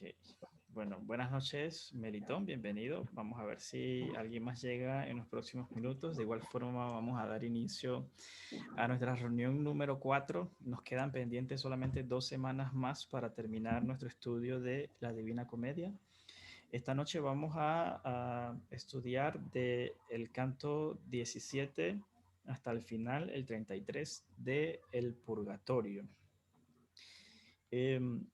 Ok. Bueno, buenas noches, Melitón, bienvenido. Vamos a ver si alguien más llega en los próximos minutos. De igual forma, vamos a dar inicio a nuestra reunión número 4. Nos quedan pendientes solamente 2 semanas más para terminar nuestro estudio de la Divina Comedia. Esta noche vamos a estudiar del canto 17 hasta el final, el 33 de El Purgatorio. Em,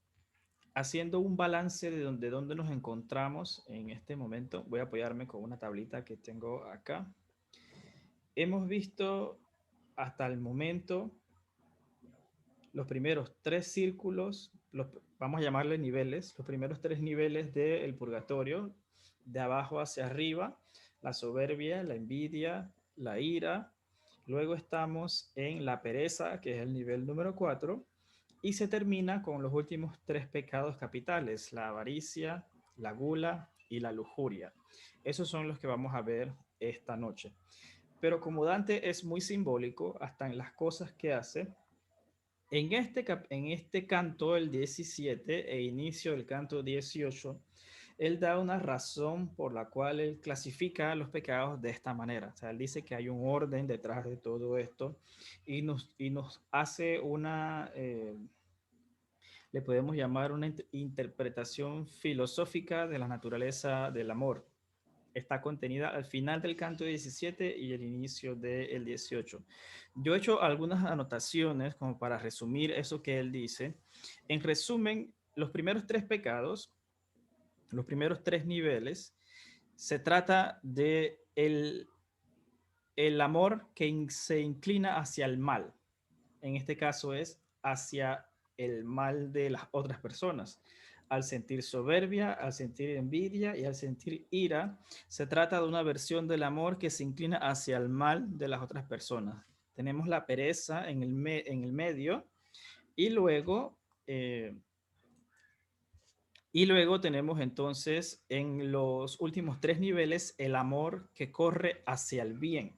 Haciendo un balance de dónde nos encontramos en este momento, voy a apoyarme con una tablita que tengo acá. Hemos visto hasta el momento los primeros 3 círculos, vamos a llamarle niveles, los primeros 3 niveles del purgatorio, de abajo hacia arriba, la soberbia, la envidia, la ira. Luego estamos en la pereza, que es el nivel número 4, y se termina con los últimos 3 pecados capitales, la avaricia, la gula y la lujuria. Esos son los que vamos a ver esta noche. Pero como Dante es muy simbólico, hasta en las cosas que hace, en este canto, el 17 e inicio del canto 18, él da una razón por la cual él clasifica los pecados de esta manera. O sea, él dice que hay un orden detrás de todo esto y nos hace le podemos llamar una interpretación filosófica de la naturaleza del amor. Está contenida al final del canto 17 y el inicio del 18. Yo he hecho algunas anotaciones como para resumir eso que él dice. En resumen, los primeros 3 pecados, los primeros 3 niveles, se trata de el amor que se inclina hacia el mal. En este caso es hacia el mal de las otras personas. Al sentir soberbia, al sentir envidia y al sentir ira, se trata de una versión del amor que se inclina hacia el mal de las otras personas. Tenemos la pereza en el medio y eh, luego tenemos entonces en los últimos 3 niveles el amor que corre hacia el bien.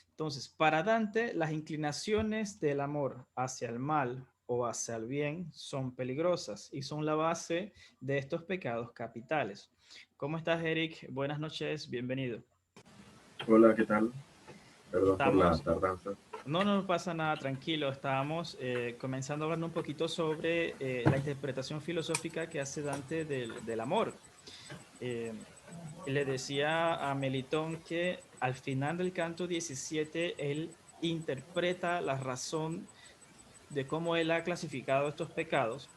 Entonces, para Dante, las inclinaciones del amor hacia el mal o hacia el bien son peligrosas y son la base de estos pecados capitales. ¿Cómo estás, Eric? Buenas noches, bienvenido. Hola, ¿qué tal? Perdón por la Estamos, tardanza. no nos pasa nada, tranquilo, estábamos comenzando hablando un poquito sobre la interpretación filosófica que hace Dante del amor. Eh, Le decía a Melitón que al final del canto 17 él interpreta la razón de cómo él ha clasificado estos pecados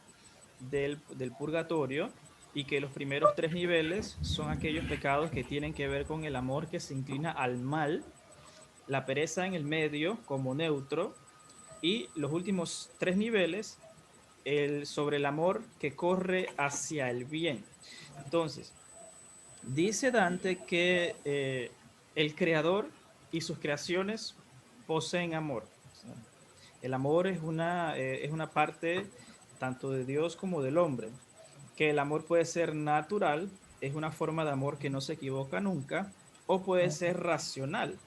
del purgatorio y que los primeros 3 niveles son aquellos pecados que tienen que ver con el amor que se inclina al mal, la pereza en el medio como neutro y los últimos 3 niveles sobre el amor que corre hacia el bien. Entonces, dice Dante que el creador y sus creaciones poseen amor. O sea, el amor es una parte tanto de Dios como del hombre. Que el amor puede ser natural, es una forma de amor que no se equivoca nunca, o puede ser racional.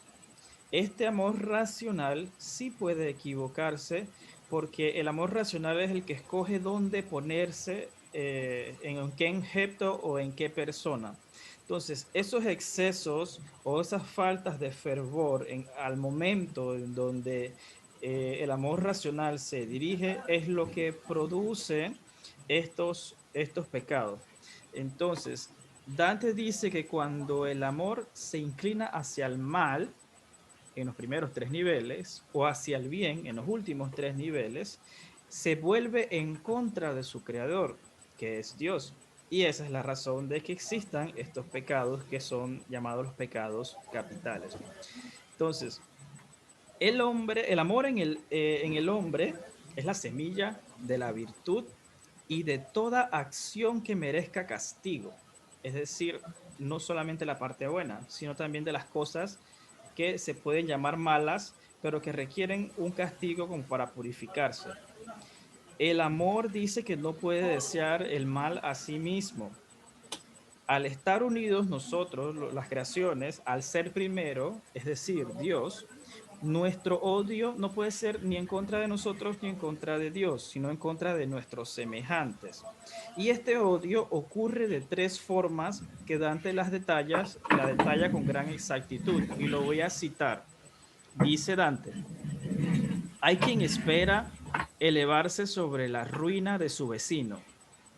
Este amor racional sí puede equivocarse porque el amor racional es el que escoge dónde ponerse, en qué objeto o en qué persona. Entonces, esos excesos o esas faltas de fervor al momento en donde el amor racional se dirige es lo que produce estos pecados. Entonces, Dante dice que cuando el amor se inclina hacia el mal, en los primeros 3 niveles o hacia el bien en los últimos 3 niveles, se vuelve en contra de su creador, que es Dios. Y esa es la razón de que existan estos pecados que son llamados los pecados capitales. Entonces, el amor en el hombre es la semilla de la virtud y de toda acción que merezca castigo. Es decir, no solamente la parte buena, sino también de las cosas que se pueden llamar malas, pero que requieren un castigo como para purificarse. El amor dice que no puede desear el mal a sí mismo. Al estar unidos nosotros, las creaciones, al ser primero, es decir, Dios, Nuestro odio no puede ser ni en contra de nosotros ni en contra de Dios, sino en contra de nuestros semejantes. Y este odio ocurre de tres formas que Dante la detalla con gran exactitud. Y lo voy a citar. Dice Dante, hay quien espera elevarse sobre la ruina de su vecino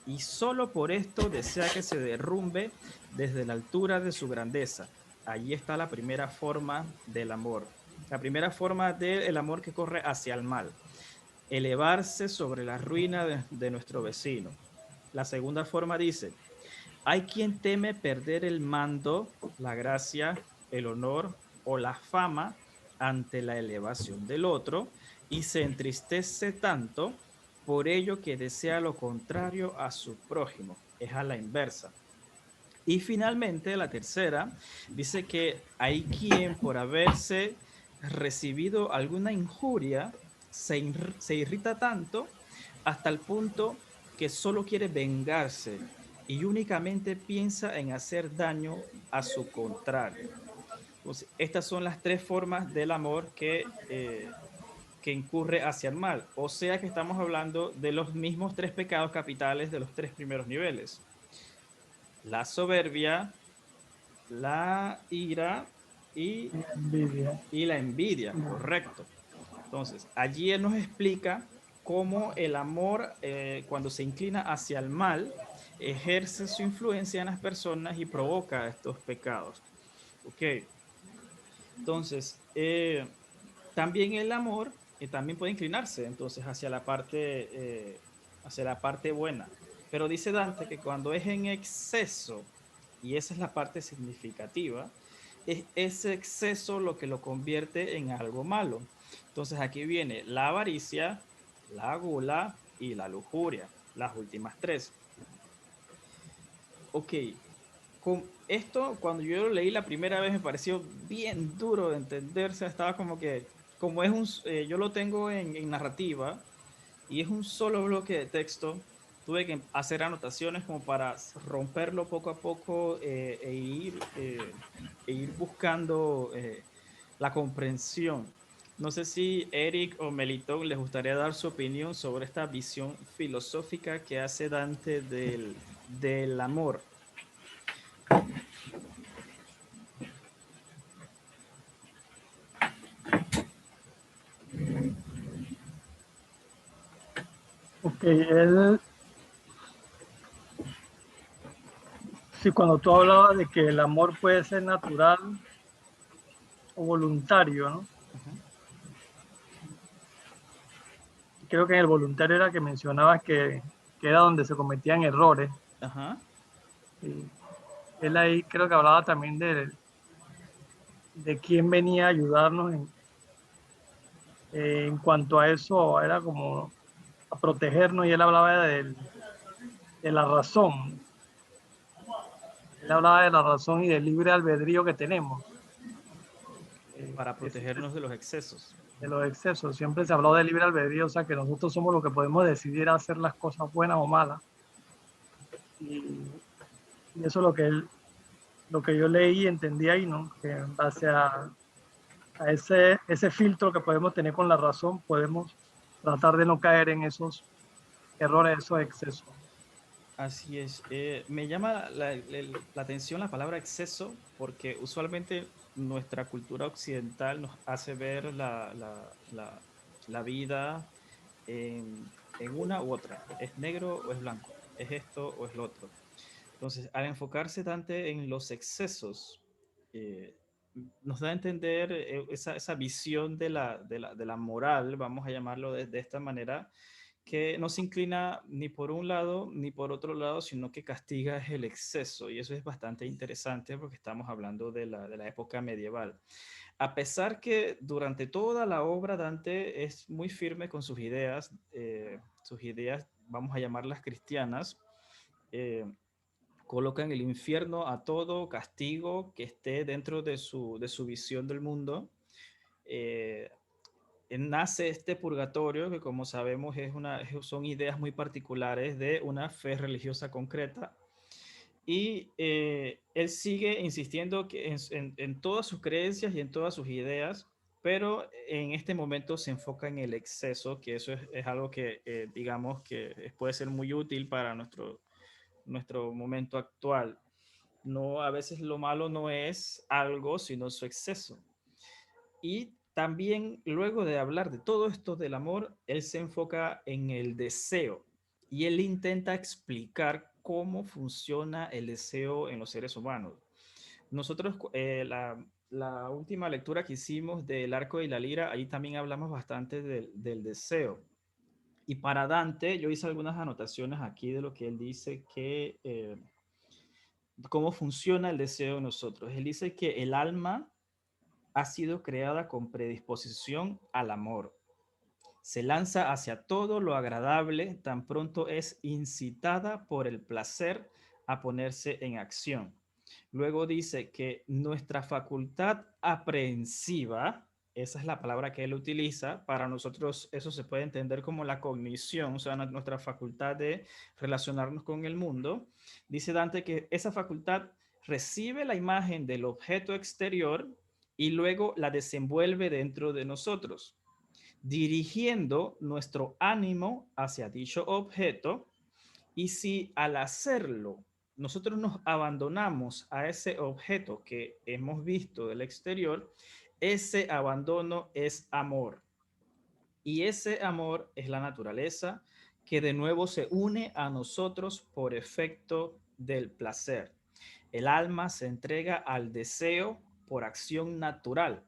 y solo por esto desea que se derrumbe desde la altura de su grandeza. Allí está la primera forma del amor. La primera forma del amor que corre hacia el mal. Elevarse sobre la ruina de nuestro vecino. La segunda forma dice, hay quien teme perder el mando, la gracia, el honor o la fama ante la elevación del otro y se entristece tanto por ello que desea lo contrario a su prójimo. Es a la inversa. Y finalmente, la tercera dice que hay quien por haberse recibido alguna injuria se irrita tanto hasta el punto que solo quiere vengarse y únicamente piensa en hacer daño a su contrario. Entonces, estas son las tres formas del amor que incurre hacia el mal. O sea que estamos hablando de los mismos tres pecados capitales de los tres primeros niveles. La soberbia, la ira y, Envidia. y la envidia, correcto. Entonces, allí él nos explica cómo el amor, cuando se inclina hacia el mal, ejerce su influencia en las personas y provoca estos pecados. Ok, entonces, también el amor también puede inclinarse entonces hacia la parte buena. Pero dice Dante que cuando es en exceso, y esa es la parte significativa, es ese exceso lo que lo convierte en algo malo. Entonces aquí viene la avaricia, la gula y la lujuria, las últimas tres. Ok, con esto, cuando yo lo leí la primera vez, me pareció bien duro de entenderse. Estaba como que, como es yo lo tengo en narrativa y es un solo bloque de texto, tuve que hacer anotaciones como para romperlo poco a poco e ir buscando la comprensión. No sé si Eric o Melitón les gustaría dar su opinión sobre esta visión filosófica que hace Dante del amor. Ok, él, sí, cuando tú hablabas de que el amor puede ser natural o voluntario, ¿no? Ujú. Creo que en el voluntario era que mencionabas que era donde se cometían errores. Ajá. Y él ahí creo que hablaba también de quién venía a ayudarnos en cuanto a eso, era como a protegernos y él hablaba de la razón. Él hablaba de la razón y del libre albedrío que tenemos. Para Es protegernos de los excesos. de los excesos. Siempre se habló de libre albedrío, o sea, que nosotros somos los que podemos decidir hacer las cosas buenas o malas. Y, y eso es lo que yo leí y entendí ahí, ¿no? Que en base a ese filtro que podemos tener con la razón, podemos tratar de no caer en esos errores, esos excesos. Así es. Me llama la atención la palabra exceso porque usualmente nuestra cultura occidental nos hace ver la vida en una u otra. ¿Es negro o es blanco? ¿Es esto o es lo otro? Entonces, al enfocarse tanto en los excesos, eh, nos da a entender esa visión de la moral, vamos a llamarlo de esta manera, que no se inclina ni por un lado ni por otro lado, sino que castiga es el exceso. Y eso es bastante interesante porque estamos hablando de la época medieval. A pesar que durante toda la obra Dante es muy firme con sus ideas, vamos a llamarlas cristianas, eh, colocan el infierno a todo castigo que esté dentro de su visión del mundo. Eh, nace este purgatorio que como sabemos son ideas muy particulares de una fe religiosa concreta y él sigue insistiendo que en todas sus creencias y en todas sus ideas pero en este momento se enfoca en el exceso, que eso es algo que digamos que puede ser muy útil para nuestro momento actual. No, a veces lo malo no es algo, sino su exceso. Y también luego de hablar de todo esto del amor, él se enfoca en el deseo y él intenta explicar cómo funciona el deseo en los seres humanos. Nosotros, la última lectura que hicimos del Arco y la Lira, ahí también hablamos bastante del deseo. Y para Dante, yo hice algunas anotaciones aquí de lo que él dice que cómo funciona el deseo en nosotros. Él dice que el alma ha sido creada con predisposición al amor. Se lanza hacia todo lo agradable tan pronto es incitada por el placer a ponerse en acción. Luego dice que nuestra facultad aprehensiva, esa es la palabra que él utiliza, para nosotros eso se puede entender como la cognición, o sea, nuestra facultad de relacionarnos con el mundo. Dice Dante que esa facultad recibe la imagen del objeto exterior y luego la desenvuelve dentro de nosotros, dirigiendo nuestro ánimo hacia dicho objeto. Y si al hacerlo nosotros nos abandonamos a ese objeto que hemos visto del exterior, ese abandono es amor. Y ese amor es la naturaleza que de nuevo se une a nosotros por efecto del placer. El alma se entrega al deseo por acción natural,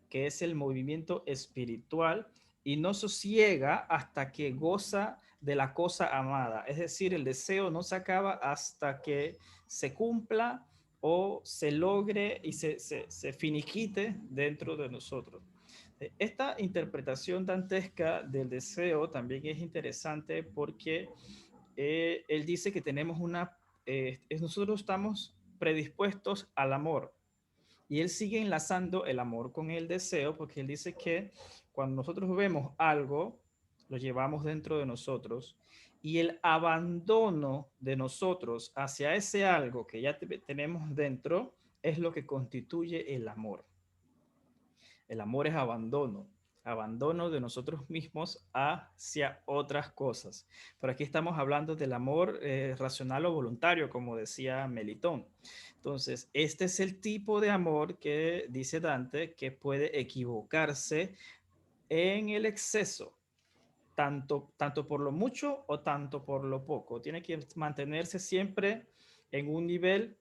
que es el movimiento espiritual, y no sosiega hasta que goza de la cosa amada. Es decir, el deseo no se acaba hasta que se cumpla o se logre y se finiquite dentro de nosotros. Esta interpretación dantesca del deseo también es interesante porque él dice que tenemos nosotros estamos predispuestos al amor, y él sigue enlazando el amor con el deseo, porque él dice que cuando nosotros vemos algo, lo llevamos dentro de nosotros, y el abandono de nosotros hacia ese algo que ya tenemos dentro es lo que constituye el amor. El amor es abandono, abandono de nosotros mismos hacia otras cosas. Por aquí estamos hablando del amor racional o voluntario, como decía Melitón. Entonces, este es el tipo de amor que dice Dante que puede equivocarse en el exceso, tanto por lo mucho o tanto por lo poco. Tiene que mantenerse siempre en un nivel,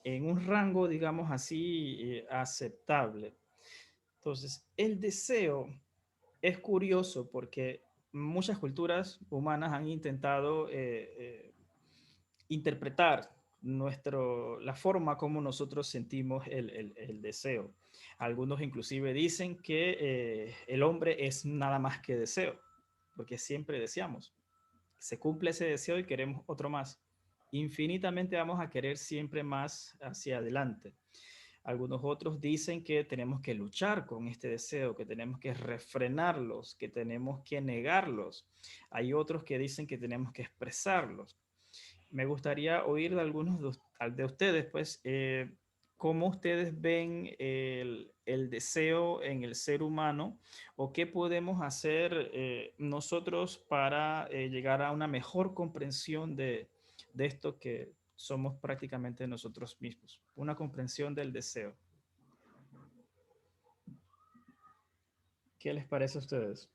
en un rango, digamos así, aceptable. Entonces, el deseo es curioso porque muchas culturas humanas han intentado interpretar la forma como nosotros sentimos el deseo. Algunos inclusive dicen que el hombre es nada más que deseo, porque siempre deseamos. Se cumple ese deseo y queremos otro más. Infinitamente vamos a querer siempre más hacia adelante. Algunos otros dicen que tenemos que luchar con este deseo, que tenemos que refrenarlos, que tenemos que negarlos. Hay otros que dicen que tenemos que expresarlos. Me gustaría oír de algunos de ustedes, pues, cómo ustedes ven el deseo en el ser humano o qué podemos hacer nosotros para llegar a una mejor comprensión de esto que somos prácticamente nosotros mismos, una comprensión del deseo. ¿Qué les parece a ustedes?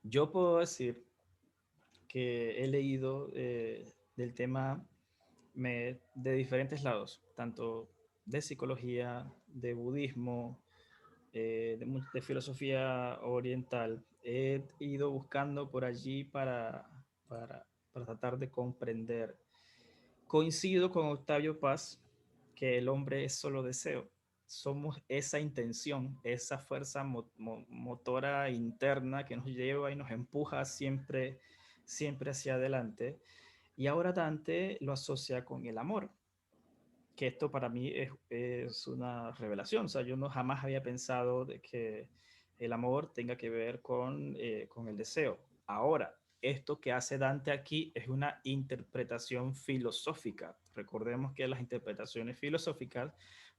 Yo puedo decir que he leído del tema de diferentes lados, tanto de psicología, de budismo, de filosofía oriental. He ido buscando por allí para tratar de comprender. Coincido con Octavio Paz que el hombre es solo deseo. Somos esa intención, esa fuerza motora interna que nos lleva y nos empuja siempre, siempre hacia adelante. Y ahora Dante lo asocia con el amor, que esto para mí es una revelación. O sea, yo no jamás había pensado de que el amor tenga que ver con el deseo. Ahora, esto que hace Dante aquí es una interpretación filosófica. Recordemos que las interpretaciones filosóficas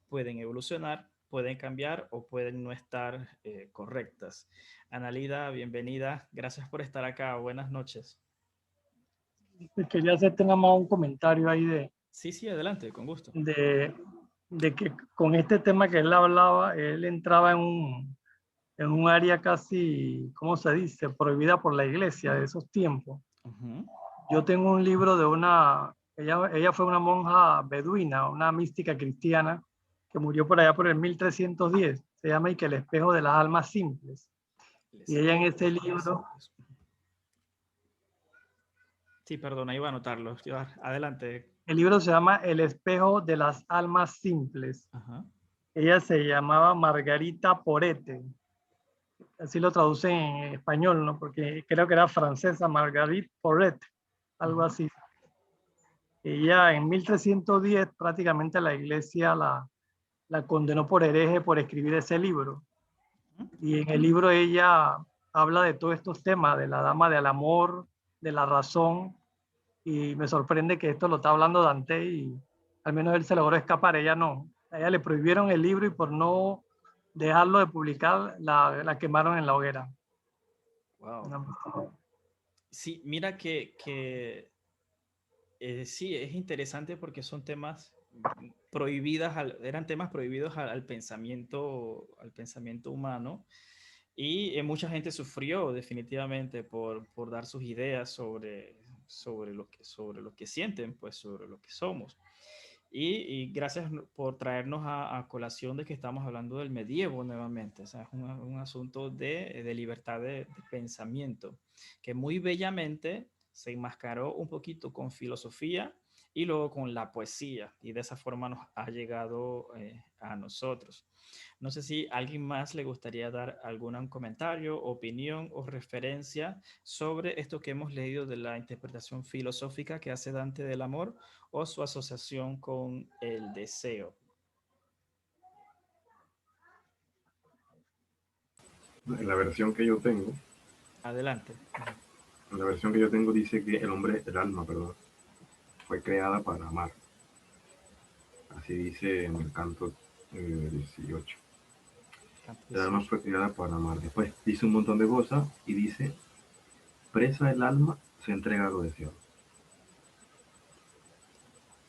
pueden evolucionar, pueden cambiar o pueden no estar correctas. Analida, bienvenida. Gracias por estar acá. Buenas noches. Quería hacerte nada más un comentario ahí Sí, sí, adelante, con gusto. de, de que con este tema que él hablaba, él entraba en un área casi, ¿cómo se dice?, prohibida por la iglesia de esos tiempos. Ujú. Yo tengo un libro de ella fue una monja beduina, una mística cristiana que murió por allá por el 1310. Se llama Y que el espejo de las almas simples. El Y ella en espejo este de las libro, almas. Sí, perdona, iba a anotarlo. Adelante. el libro se llama El espejo de las almas simples. Ajá. Ella se llamaba Margarita Porete, así lo traducen en español, ¿no? Porque creo que era francesa, Marguerite Porete, algo Ujú. así. Ella en 1310 prácticamente la iglesia la condenó por hereje por escribir ese libro. Y en el libro ella habla de todos estos temas, de la dama del amor, de la razón, y me sorprende que esto lo está hablando Dante y al menos él se logró escapar, ella no. A ella le prohibieron el libro y por no dejarlo de publicar, la quemaron en la hoguera. Wow. Sí, mira sí, es interesante porque son temas prohibidas, eran temas prohibidos al pensamiento humano y mucha gente sufrió definitivamente por dar sus ideas sobre lo que sienten, pues sobre lo que somos. Y gracias por traernos a colación de que estamos hablando del medievo nuevamente. O sea, es un asunto de libertad de pensamiento, que muy bellamente se enmascaró un poquito con filosofía y luego con la poesía, y de esa forma nos ha llegado a nosotros. No sé si a alguien más le gustaría dar algún comentario, opinión o referencia sobre esto que hemos leído de la interpretación filosófica que hace Dante del amor o su asociación con el deseo. En la versión que yo tengo, Adelante. en la versión que yo tengo dice que el alma, perdón, fue creada para amar. Así dice en el canto 18. Canto El alma 18. fue creada para amar. Después dice un montón de cosas y dice, presa el alma, se entrega a lo deseado.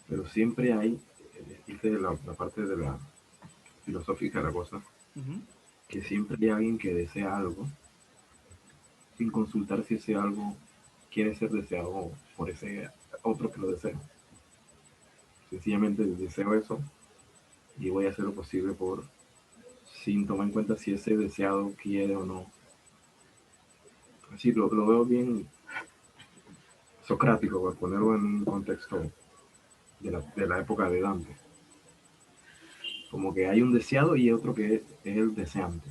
Pero siempre hay, dice la parte de la filosófica de la cosa, Ujú. que siempre hay alguien que desea algo sin consultar si ese algo quiere ser deseado por ese otro que lo desea. Sencillamente deseo eso y voy a hacer lo posible por, sin tomar en cuenta si ese deseado quiere o no. Así lo veo bien socrático, para ponerlo en un contexto de la época de Dante. Como que hay un deseado y otro que es el deseante,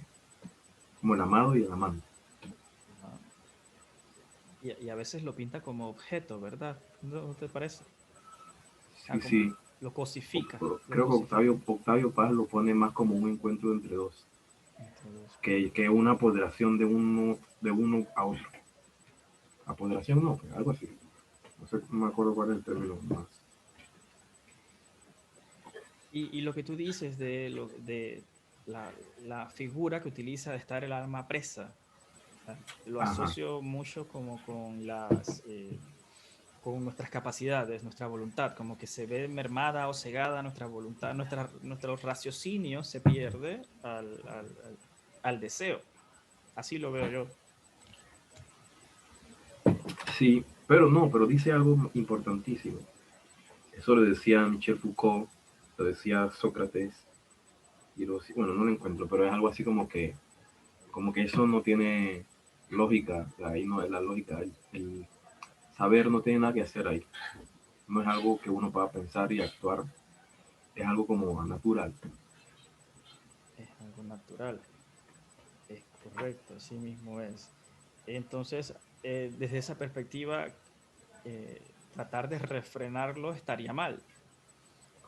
como el amado y el amante. Ajá. Y a veces lo pinta como objeto, ¿verdad? ¿No te parece? Ah, Sí, como sí. lo cosifica, lo Creo que cosifica Octavio Paz lo pone más como un encuentro entre dos, entre dos. que una apoderación de uno a otro. Apoderación no, algo así. No sé, no me acuerdo cuál es el término más. Y lo que tú dices de la figura que utiliza de estar el alma presa, lo Ajá. asocio mucho como con nuestras capacidades, nuestra voluntad, como que se ve mermada o cegada nuestra voluntad, nuestro raciocinio se pierde al deseo. Así lo veo yo. Sí, pero no, pero dice algo importantísimo. Eso lo decía Michel Foucault, lo decía Sócrates, y bueno, no lo encuentro, pero es algo así como que eso no tiene lógica, o sea, ahí no es la lógica, el saber no tiene nada que hacer ahí, no es algo que uno pueda pensar y actuar, es algo como natural. Es algo natural, es correcto, así mismo es. Entonces, desde esa perspectiva, tratar de refrenarlo estaría mal.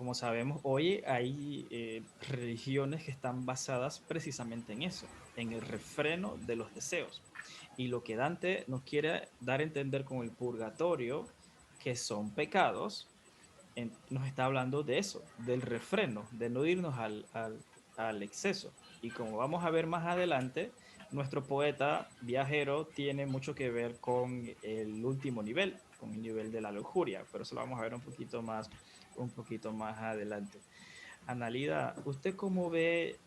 como sabemos, hoy hay religiones que están basadas precisamente en eso, en el refreno de los deseos. Y lo que Dante nos quiere dar a entender con el purgatorio, que son pecados, nos está hablando de eso, del refreno, de no irnos al exceso. Y como vamos a ver más adelante, nuestro poeta viajero tiene mucho que ver con el último nivel, con el nivel de la lujuria, pero eso lo vamos a ver un poquito más adelante. Analida, ¿usted cómo ve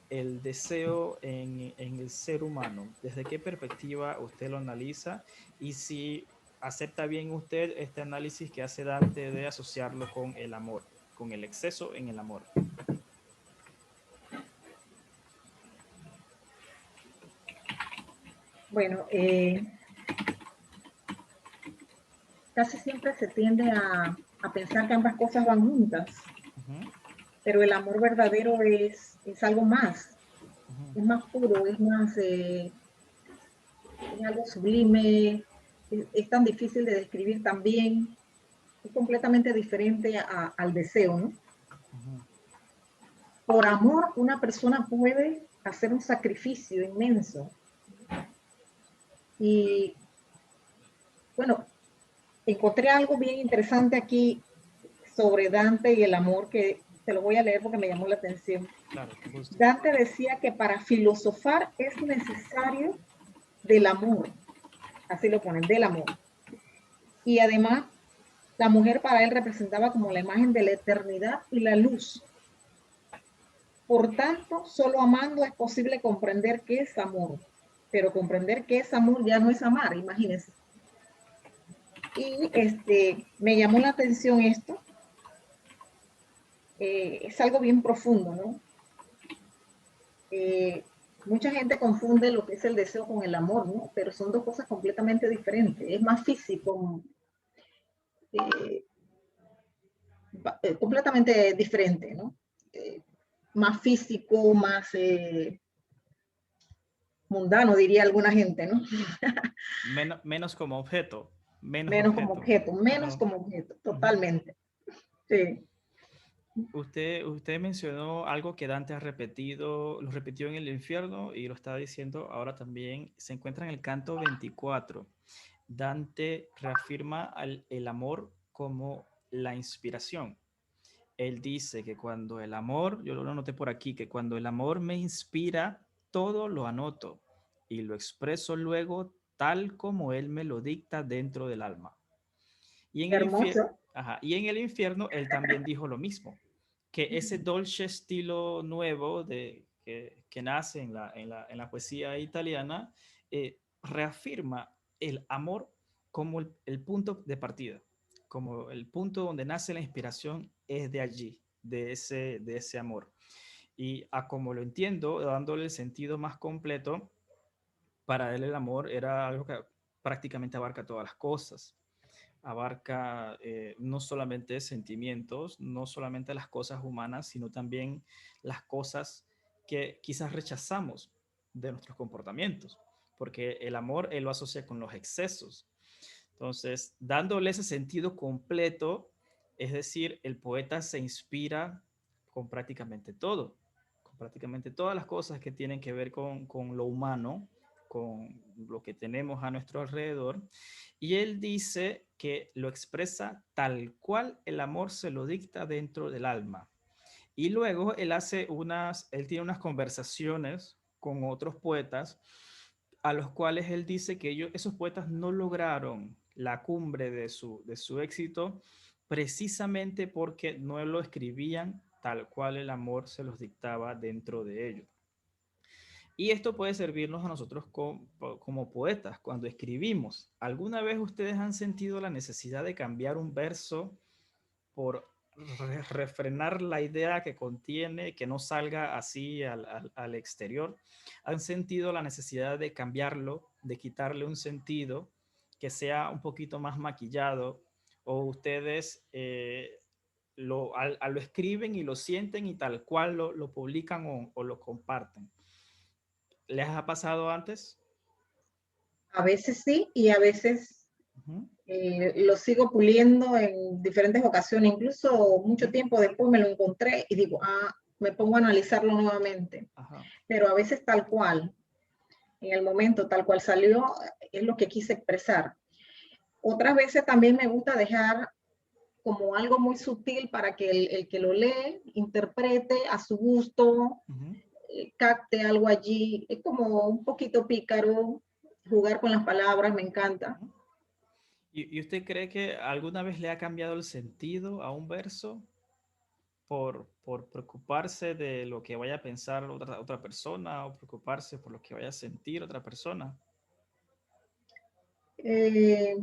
el deseo en el ser humano? ¿Desde qué perspectiva usted lo analiza? Y si acepta bien usted este análisis que hace Dante de asociarlo con el amor, con el exceso en el amor. Bueno, casi siempre se tiende a pensar que ambas cosas van juntas, Ujú, pero el amor verdadero es algo más, ujú, es más puro, es algo sublime, es tan difícil de describir también, es completamente diferente al deseo, ¿no? ujú. Por amor, una persona puede hacer un sacrificio inmenso. Y bueno, encontré algo bien interesante aquí sobre Dante y el amor, que te lo voy a leer porque me llamó la atención. Claro, con gusto. Dante decía que para filosofar es necesario del amor, así lo ponen, del amor. Y además, la mujer para él representaba como la imagen de la eternidad y la luz. Por tanto, solo amando es posible comprender qué es amor. Pero comprender qué es amor ya no es amar, imagínense. Y me llamó la atención esto. Es algo bien profundo, ¿no? Eh, Mucha gente confunde lo que es el deseo con el amor, ¿no? Pero son dos cosas completamente diferentes. Es más físico, eh, completamente diferente, ¿no? Eh, Más físico, más mundano, diría alguna gente, ¿no? Menos como objeto, menos objeto. Menos Menos, como objeto, ujú. totalmente. Sí. Usted mencionó algo que Dante ha repetido, lo repitió en el infierno y lo estaba diciendo ahora también, se encuentra en el canto 24. Dante reafirma el amor como la inspiración. Él dice que cuando el amor, yo lo noté por aquí, que cuando el amor me inspira, todo lo anoto y lo expreso luego tal como él me lo dicta dentro del alma. Y en Hermoso. y en el infierno él también dijo lo mismo, que ese dolce estilo nuevo que nace en la poesía italiana reafirma el amor como el punto de partida, como el punto donde nace la inspiración es de allí, de ese amor. Y a como lo entiendo, dándole el sentido más completo, para él el amor era algo que prácticamente abarca todas las cosas, abarca no solamente sentimientos, no solamente las cosas humanas, sino también las cosas que quizás rechazamos de nuestros comportamientos, porque el amor él lo asocia con los excesos. Entonces, dándole ese sentido completo, es decir, el poeta se inspira con prácticamente todo, con prácticamente todas las cosas que tienen que ver con lo humano, con lo que tenemos a nuestro alrededor, y él dice que lo expresa tal cual el amor se lo dicta dentro del alma. Y luego él tiene unas conversaciones con otros poetas a los cuales él dice que esos poetas no lograron la cumbre de su éxito precisamente porque no lo escribían tal cual el amor se los dictaba dentro de ellos. Y esto puede servirnos a nosotros como poetas cuando escribimos. ¿Alguna vez ustedes han sentido la necesidad de cambiar un verso por refrenar la idea que contiene, que no salga así al exterior? ¿Han sentido la necesidad de cambiarlo, de quitarle un sentido, que sea un poquito más maquillado? ¿O ustedes lo escriben y lo sienten y tal cual lo publican o lo comparten? ¿Les ha pasado antes? A veces sí y a veces Ujú. lo sigo puliendo en diferentes ocasiones, incluso mucho tiempo después me lo encontré y digo, me pongo a analizarlo nuevamente, Ajá. pero a veces tal cual, en el momento tal cual salió, es lo que quise expresar. Otras veces también me gusta dejar como algo muy sutil para que el que lo lee interprete a su gusto, capte algo allí. Es como un poquito pícaro, jugar con las palabras, me encanta. ¿Y usted cree que alguna vez le ha cambiado el sentido a un verso por preocuparse de lo que vaya a pensar otra persona o preocuparse por lo que vaya a sentir otra persona? Eh,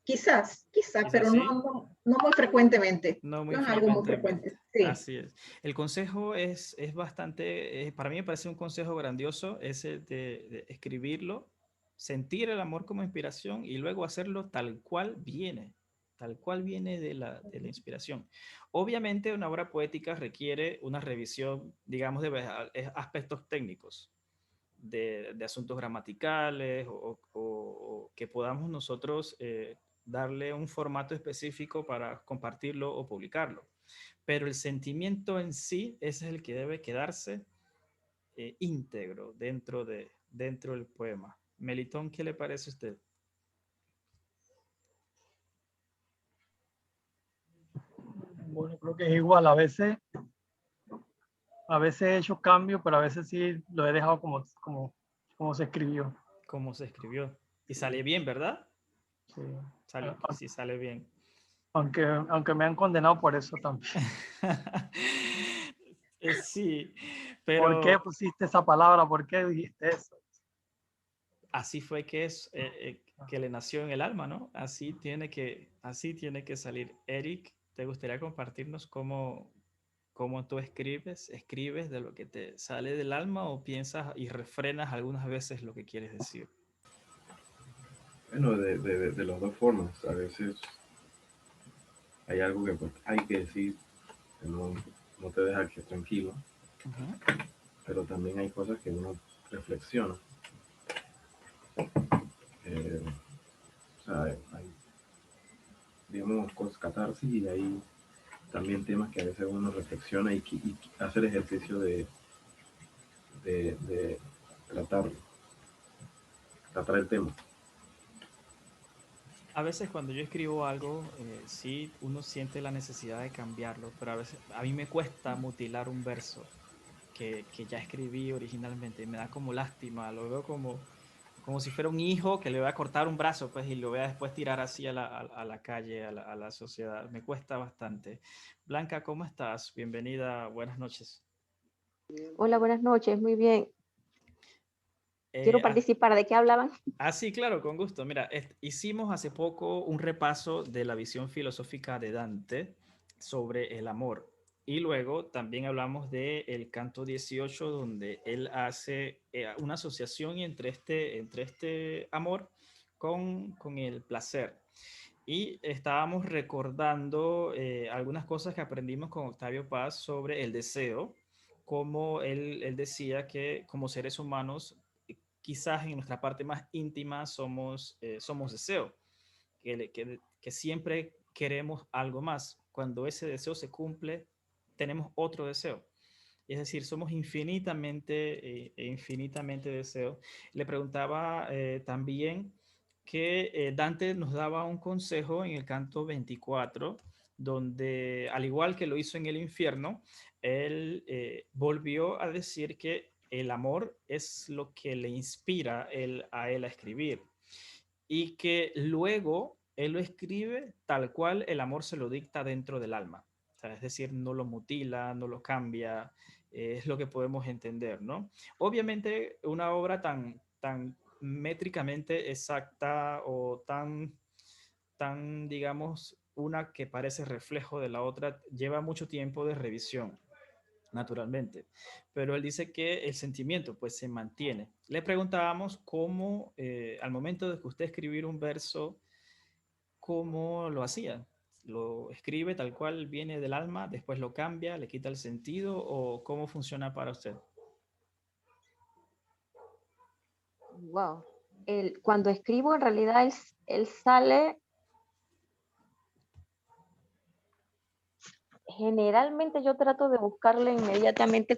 quizás, ¿Es pero así? no muy frecuentemente. No muy No es algo muy frecuentemente. frecuente. Sí. Así es. El consejo es bastante, para mí me parece un consejo grandioso ese de escribirlo, sentir el amor como inspiración y luego hacerlo tal cual viene de la inspiración. Obviamente una obra poética requiere una revisión, digamos, de aspectos técnicos, de asuntos gramaticales o que podamos nosotros darle un formato específico para compartirlo o publicarlo. Pero el sentimiento en sí ese es el que debe quedarse íntegro dentro del poema. Melitón, ¿qué le parece a usted? Bueno, creo que es igual. A veces he hecho cambios, pero a veces sí lo he dejado como se escribió. ¿Cómo se escribió? Y sale bien, ¿verdad? Sí. Sí sale bien. Aunque me han condenado por eso también. Sí, ¿Por qué pero pusiste esa palabra? ¿Por qué dijiste eso? así fue que le nació en el alma, ¿no? Así tiene que salir. Eric, ¿te gustaría compartirnos cómo tú escribes de lo que te sale del alma o piensas y refrenas algunas veces lo que quieres decir? Bueno, de las dos formas. A veces hay algo que pues, hay que decir, que no te deja que tranquilo, Ujú. pero también hay cosas que uno reflexiona. Eh, o sea, hay, digamos, cosas catarsis y hay también temas que a veces uno reflexiona y hace el ejercicio de tratar, tratar el tema. A veces cuando yo escribo algo, sí, uno siente la necesidad de cambiarlo, pero a veces a mí me cuesta mutilar un verso que ya escribí originalmente. Me da como lástima, lo veo como si fuera un hijo que le voy a cortar un brazo, pues, y lo voy a después tirar así a la calle, a la sociedad. Me cuesta bastante. Blanca, ¿cómo estás? Bienvenida, buenas noches. Hola, buenas noches, muy bien. Eh, Quiero ah, participar. ¿De qué hablaban? sí, claro, con gusto. Mira, hicimos hace poco un repaso de la visión filosófica de Dante sobre el amor. Y luego también hablamos del canto 18, donde él hace una asociación entre este amor con el placer. Y estábamos recordando algunas cosas que aprendimos con Octavio Paz sobre el deseo, como él decía que como seres humanos, quizás en nuestra parte más íntima somos deseo, que siempre queremos algo más. Cuando ese deseo se cumple, tenemos otro deseo. Es decir, somos infinitamente deseo. Le preguntaba también que Dante nos daba un consejo en el canto 24, donde, al igual que lo hizo en el infierno, él volvió a decir que el amor es lo que le inspira a él a escribir y que luego él lo escribe tal cual el amor se lo dicta dentro del alma. O sea, es decir, no lo mutila, no lo cambia, es lo que podemos entender, ¿no? Obviamente, una obra tan métricamente exacta o digamos, una que parece reflejo de la otra, lleva mucho tiempo de revisión, naturalmente. Pero él dice que el sentimiento pues se mantiene. Le preguntábamos cómo, al momento de que usted escribir un verso, cómo lo hacía. ¿Lo escribe tal cual viene del alma, después lo cambia, le quita el sentido o cómo funciona para usted? Wow. cuando escribo, en realidad él sale, generalmente yo trato de buscarle inmediatamente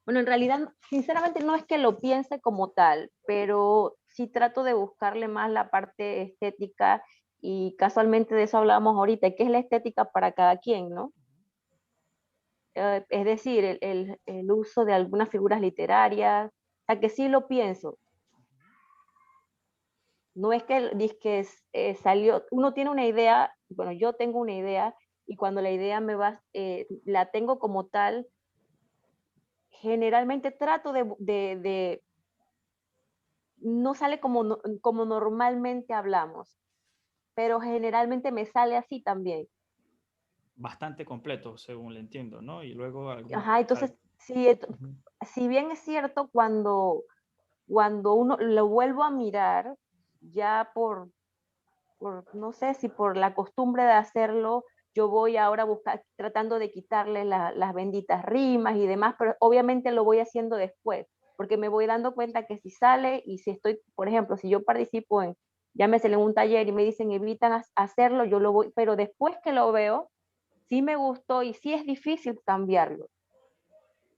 bueno, en realidad, sinceramente no es que lo piense como tal, pero sí trato de buscarle más la parte estética y casualmente de eso hablábamos ahorita, que es la estética para cada quien, ¿no? Es decir, el uso de algunas figuras literarias, o sea, que sí lo pienso. No es que dizque salió, uno tiene una idea, bueno, yo tengo una idea y cuando la idea la tengo como tal, generalmente trato no sale como normalmente hablamos, pero generalmente me sale así también. Bastante completo, según le entiendo, ¿no? Y luego algún... Ajá, entonces, sí, Ujú. si bien es cierto, cuando uno lo vuelvo a mirar, ya no sé si por la costumbre de hacerlo, yo voy ahora tratando de quitarle las benditas rimas y demás, pero obviamente lo voy haciendo después, porque me voy dando cuenta que si sale y si estoy, por ejemplo, si yo participo llámese en un taller y me dicen evitan hacerlo, yo lo voy, pero después que lo veo, sí me gustó y sí es difícil cambiarlo.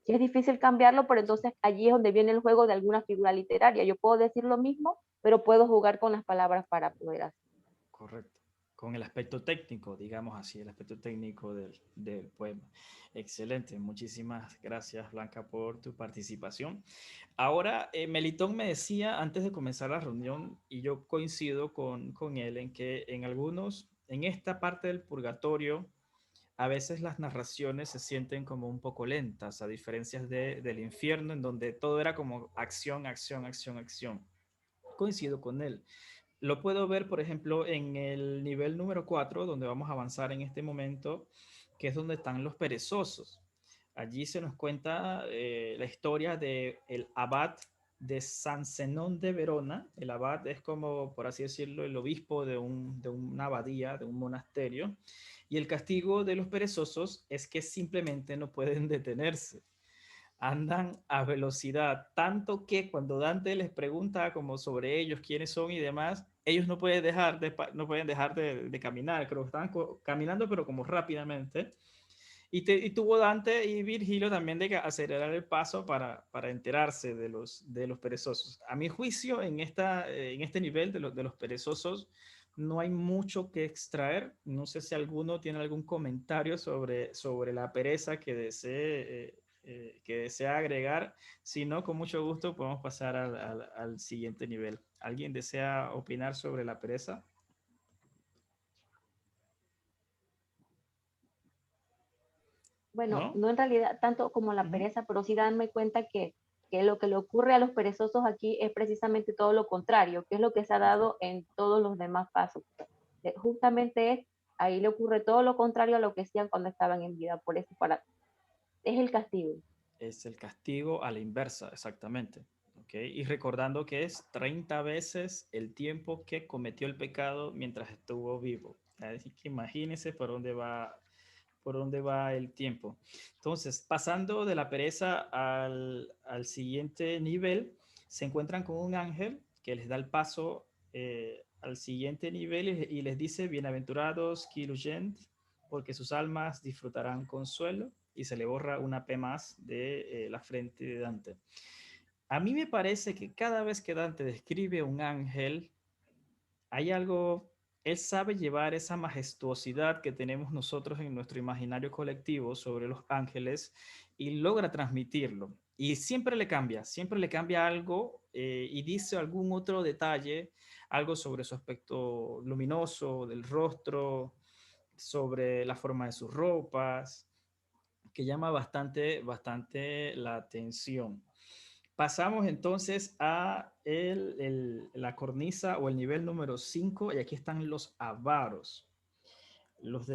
Sí es difícil cambiarlo, pero entonces allí es donde viene el juego de alguna figura literaria. Yo puedo decir lo mismo, pero puedo jugar con las palabras para poder hacer. Correcto. Con el aspecto técnico, digamos así, el aspecto técnico del poema. Excelente. Muchísimas gracias, Blanca, por tu participación. Ahora, Melitón me decía antes de comenzar la reunión, y yo coincido con él, en que en esta parte del purgatorio, a veces las narraciones se sienten como un poco lentas, a diferencia del infierno, en donde todo era como acción, acción, acción, acción. Coincido con él. Lo puedo ver, por ejemplo, en el nivel número 4, donde vamos a avanzar en este momento, que es donde están los perezosos. Allí se nos cuenta la historia del abad de San Zenón de Verona. El abad es como, por así decirlo, el obispo de una abadía, de un monasterio. Y el castigo de los perezosos es que simplemente no pueden detenerse, andan a velocidad, tanto que cuando Dante les pregunta como sobre ellos, quiénes son y demás, ellos no pueden dejar de caminar, creo que estaban caminando pero como rápidamente. Y tuvo Dante y Virgilio también de acelerar el paso para enterarse de los perezosos. A mi juicio, en este nivel de los perezosos, no hay mucho que extraer. No sé si alguno tiene algún comentario sobre la pereza que desea agregar. Si no, con mucho gusto podemos pasar al siguiente nivel. ¿Alguien desea opinar sobre la pereza? Bueno, ¿No? no en realidad tanto como la Ujú. pereza, pero sí darme cuenta que lo que le ocurre a los perezosos aquí es precisamente todo lo contrario, que es lo que se ha dado en todos los demás pasos. Justamente ahí le ocurre todo lo contrario a lo que hacían cuando estaban en vida, por eso es el castigo. Es el castigo a la inversa, exactamente. ¿Okay? Y recordando que es 30 veces el tiempo que cometió el pecado mientras estuvo vivo. Así que imagínense por dónde va el tiempo. Entonces, pasando de la pereza al siguiente nivel, se encuentran con un ángel que les da el paso al siguiente nivel y les dice, bienaventurados Kilugent, porque sus almas disfrutarán consuelo, y se le borra una P más de la frente de Dante. A mí me parece que cada vez que Dante describe un ángel, hay algo, él sabe llevar esa majestuosidad que tenemos nosotros en nuestro imaginario colectivo sobre los ángeles y logra transmitirlo. Y siempre le cambia algo y dice algún otro detalle, algo sobre su aspecto luminoso del rostro, sobre la forma de sus ropas, que llama bastante la atención. Pasamos entonces a la cornisa o el nivel número 5 y aquí están los avaros, los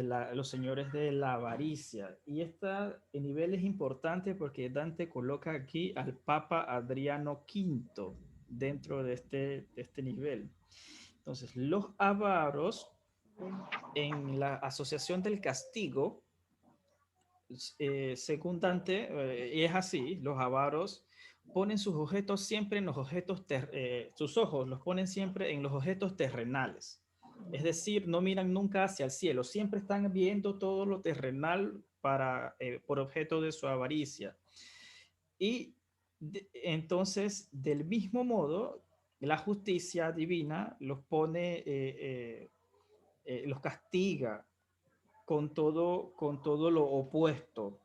señores de la avaricia. Y este nivel es importante porque Dante coloca aquí al Papa Adriano V dentro de este nivel. Entonces, los avaros en la asociación del castigo, según Dante, y es así, los avaros ponen sus objetos siempre en los objetos, sus ojos los ponen siempre en los objetos terrenales. Es decir, no miran nunca hacia el cielo, siempre están viendo todo lo terrenal por objeto de su avaricia. Y entonces, del mismo modo, la justicia divina los pone, los castiga con todo lo opuesto.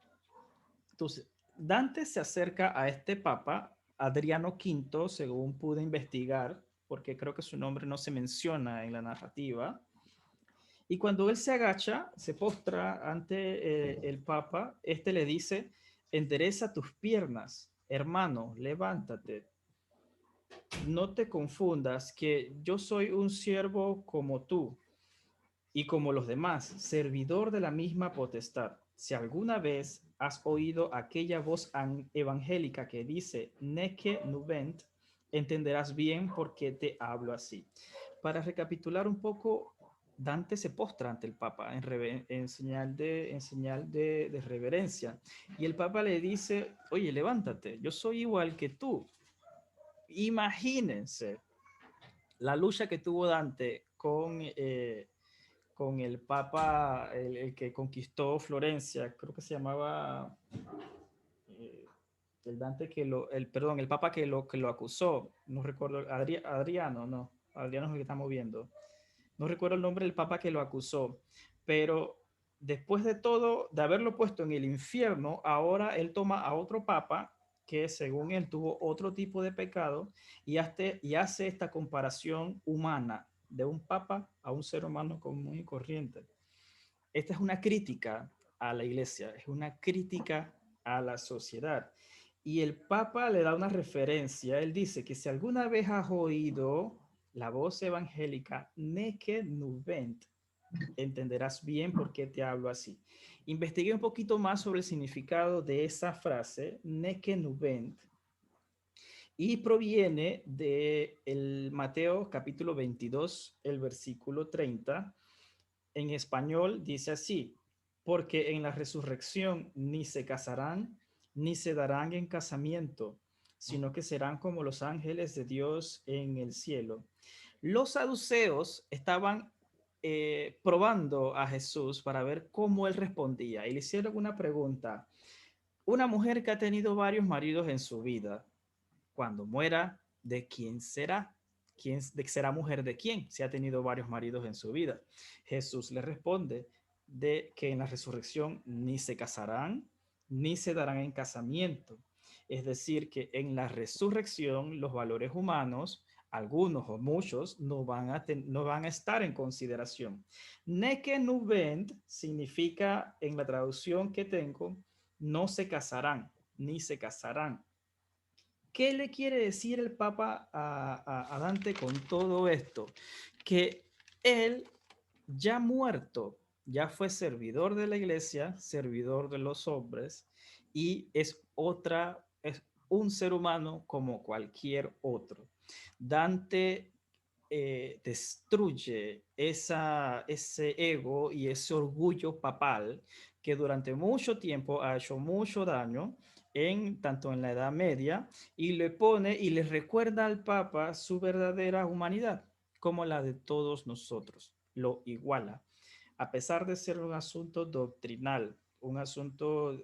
Entonces, Dante se acerca a este papa, Adriano V, según pude investigar, porque creo que su nombre no se menciona en la narrativa. Y cuando él se agacha, se postra ante el papa, este le dice, endereza tus piernas, hermano, levántate. No te confundas que yo soy un siervo como tú y como los demás, servidor de la misma potestad. Si alguna vez has oído aquella voz evangélica que dice, Nece nubent, entenderás bien por qué te hablo así. Para recapitular un poco, Dante se postra ante el Papa en señal de reverencia. Y el Papa le dice, oye, levántate, yo soy igual que tú. Imagínense la lucha que tuvo Dante con el Papa, el que conquistó Florencia, creo que se llamaba eh, el Dante perdón, el Papa que lo acusó, no recuerdo, Adriano, no, Adriano es el que estamos viendo, no recuerdo el nombre del Papa que lo acusó, pero después de todo, de haberlo puesto en el infierno, ahora él toma a otro Papa que según él tuvo otro tipo de pecado y hace esta comparación humana de un Papa a un ser humano común y corriente. Esta es una crítica a la iglesia, es una crítica a la sociedad. Y el Papa le da una referencia, él dice que si alguna vez has oído la voz evangélica, nece nubent, entenderás bien por qué te hablo así. Investigué un poquito más sobre el significado de esa frase, nece nubent, y proviene de el Mateo capítulo 22, el versículo 30. En español dice así, porque en la resurrección ni se casarán, ni se darán en casamiento, sino que serán como los ángeles de Dios en el cielo. Los saduceos estaban probando a Jesús para ver cómo él respondía y le hicieron una pregunta. Una mujer que ha tenido varios maridos en su vida, cuando muera, ¿de quién será? ¿Será mujer de quién? Si ha tenido varios maridos en su vida. Jesús le responde de que en la resurrección ni se casarán, ni se darán en casamiento. Es decir, que en la resurrección los valores humanos, algunos o muchos, no van a estar en consideración. Neke nubent significa, en la traducción que tengo, no se casarán, ni se casarán. ¿Qué le quiere decir el Papa a Dante con todo esto? Que él, ya muerto, ya fue servidor de la iglesia, servidor de los hombres, y es un ser humano como cualquier otro. Dante destruye ese ego y ese orgullo papal que durante mucho tiempo ha hecho mucho daño tanto en la Edad Media, y le recuerda al Papa su verdadera humanidad como la de todos nosotros, lo iguala, a pesar de ser un asunto doctrinal, un asunto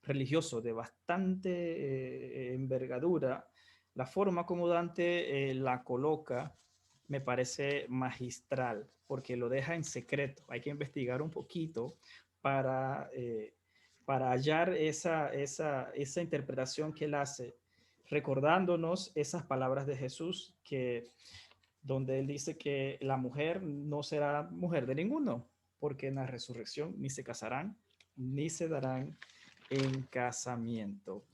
religioso de bastante envergadura. La forma como Dante la coloca me parece magistral, porque lo deja en secreto. Hay que investigar un poquito para, eh, para hallar esa interpretación que él hace, recordándonos esas palabras de Jesús, donde él dice que la mujer no será mujer de ninguno, porque en la resurrección ni se casarán, ni se darán en casamiento.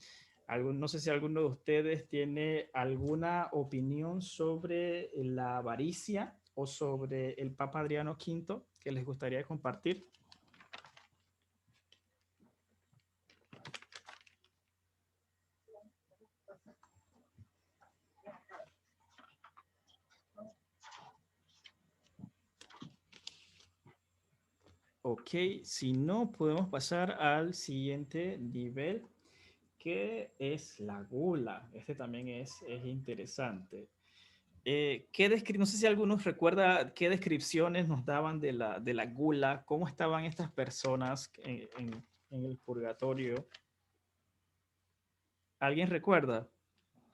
No sé si alguno de ustedes tiene alguna opinión sobre la avaricia o sobre el Papa Adriano V que les gustaría compartir. Ok, si no, podemos pasar al siguiente nivel, ¿qué es la gula? Este también es interesante. No sé si algunos recuerda qué descripciones nos daban de la gula, cómo estaban estas personas en el purgatorio. ¿Alguien recuerda?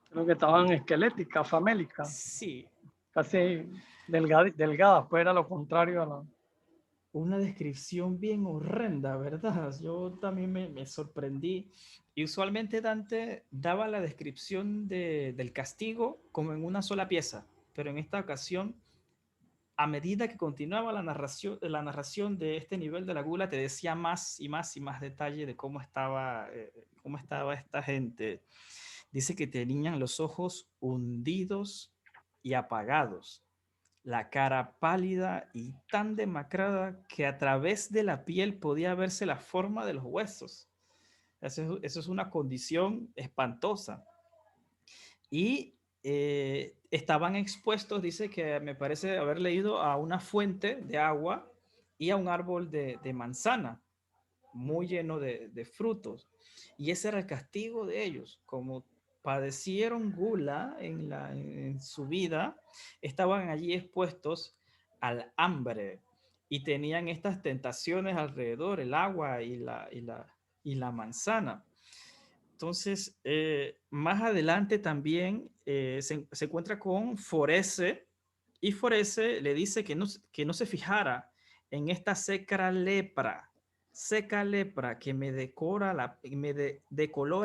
Creo que estaban esqueléticas, famélicas, Sí, casi delgadas, pues era lo contrario a la... una descripción bien horrenda, ¿verdad? Yo también me sorprendí. Y usualmente Dante daba la descripción del castigo como en una sola pieza, pero en esta ocasión, a medida que continuaba la narración de este nivel de la gula, te decía más y más y más detalle de cómo estaba esta gente. Dice que tenían los ojos hundidos y apagados, la cara pálida y tan demacrada que a través de la piel podía verse la forma de los huesos. Eso es una condición espantosa. Y estaban expuestos, dice que me parece haber leído, a una fuente de agua y a un árbol de manzana muy lleno de frutos. Y ese era el castigo de ellos. Como padecieron gula en su vida, estaban allí expuestos al hambre y tenían estas tentaciones alrededor, el agua y la manzana. Entonces, más adelante también se encuentra con Forese y Forese le dice que no se fijara en esta seca lepra que me decolora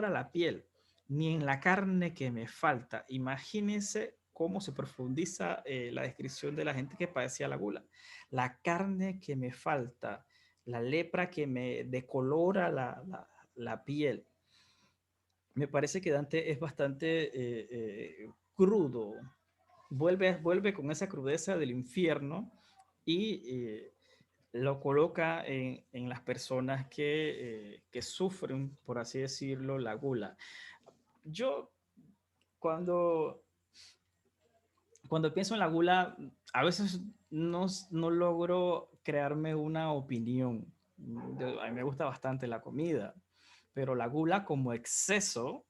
la piel, ni en la carne que me falta. Imagínense cómo se profundiza la descripción de la gente que padecía la gula. La carne que me falta, la lepra que me decolora la piel. Me parece que Dante es bastante crudo. Vuelve con esa crudeza del infierno y lo coloca en las personas que sufren, por así decirlo, la gula. Yo cuando, cuando pienso en la gula, a veces no logro crearme una opinión. A mí me gusta bastante la comida, pero la gula como exceso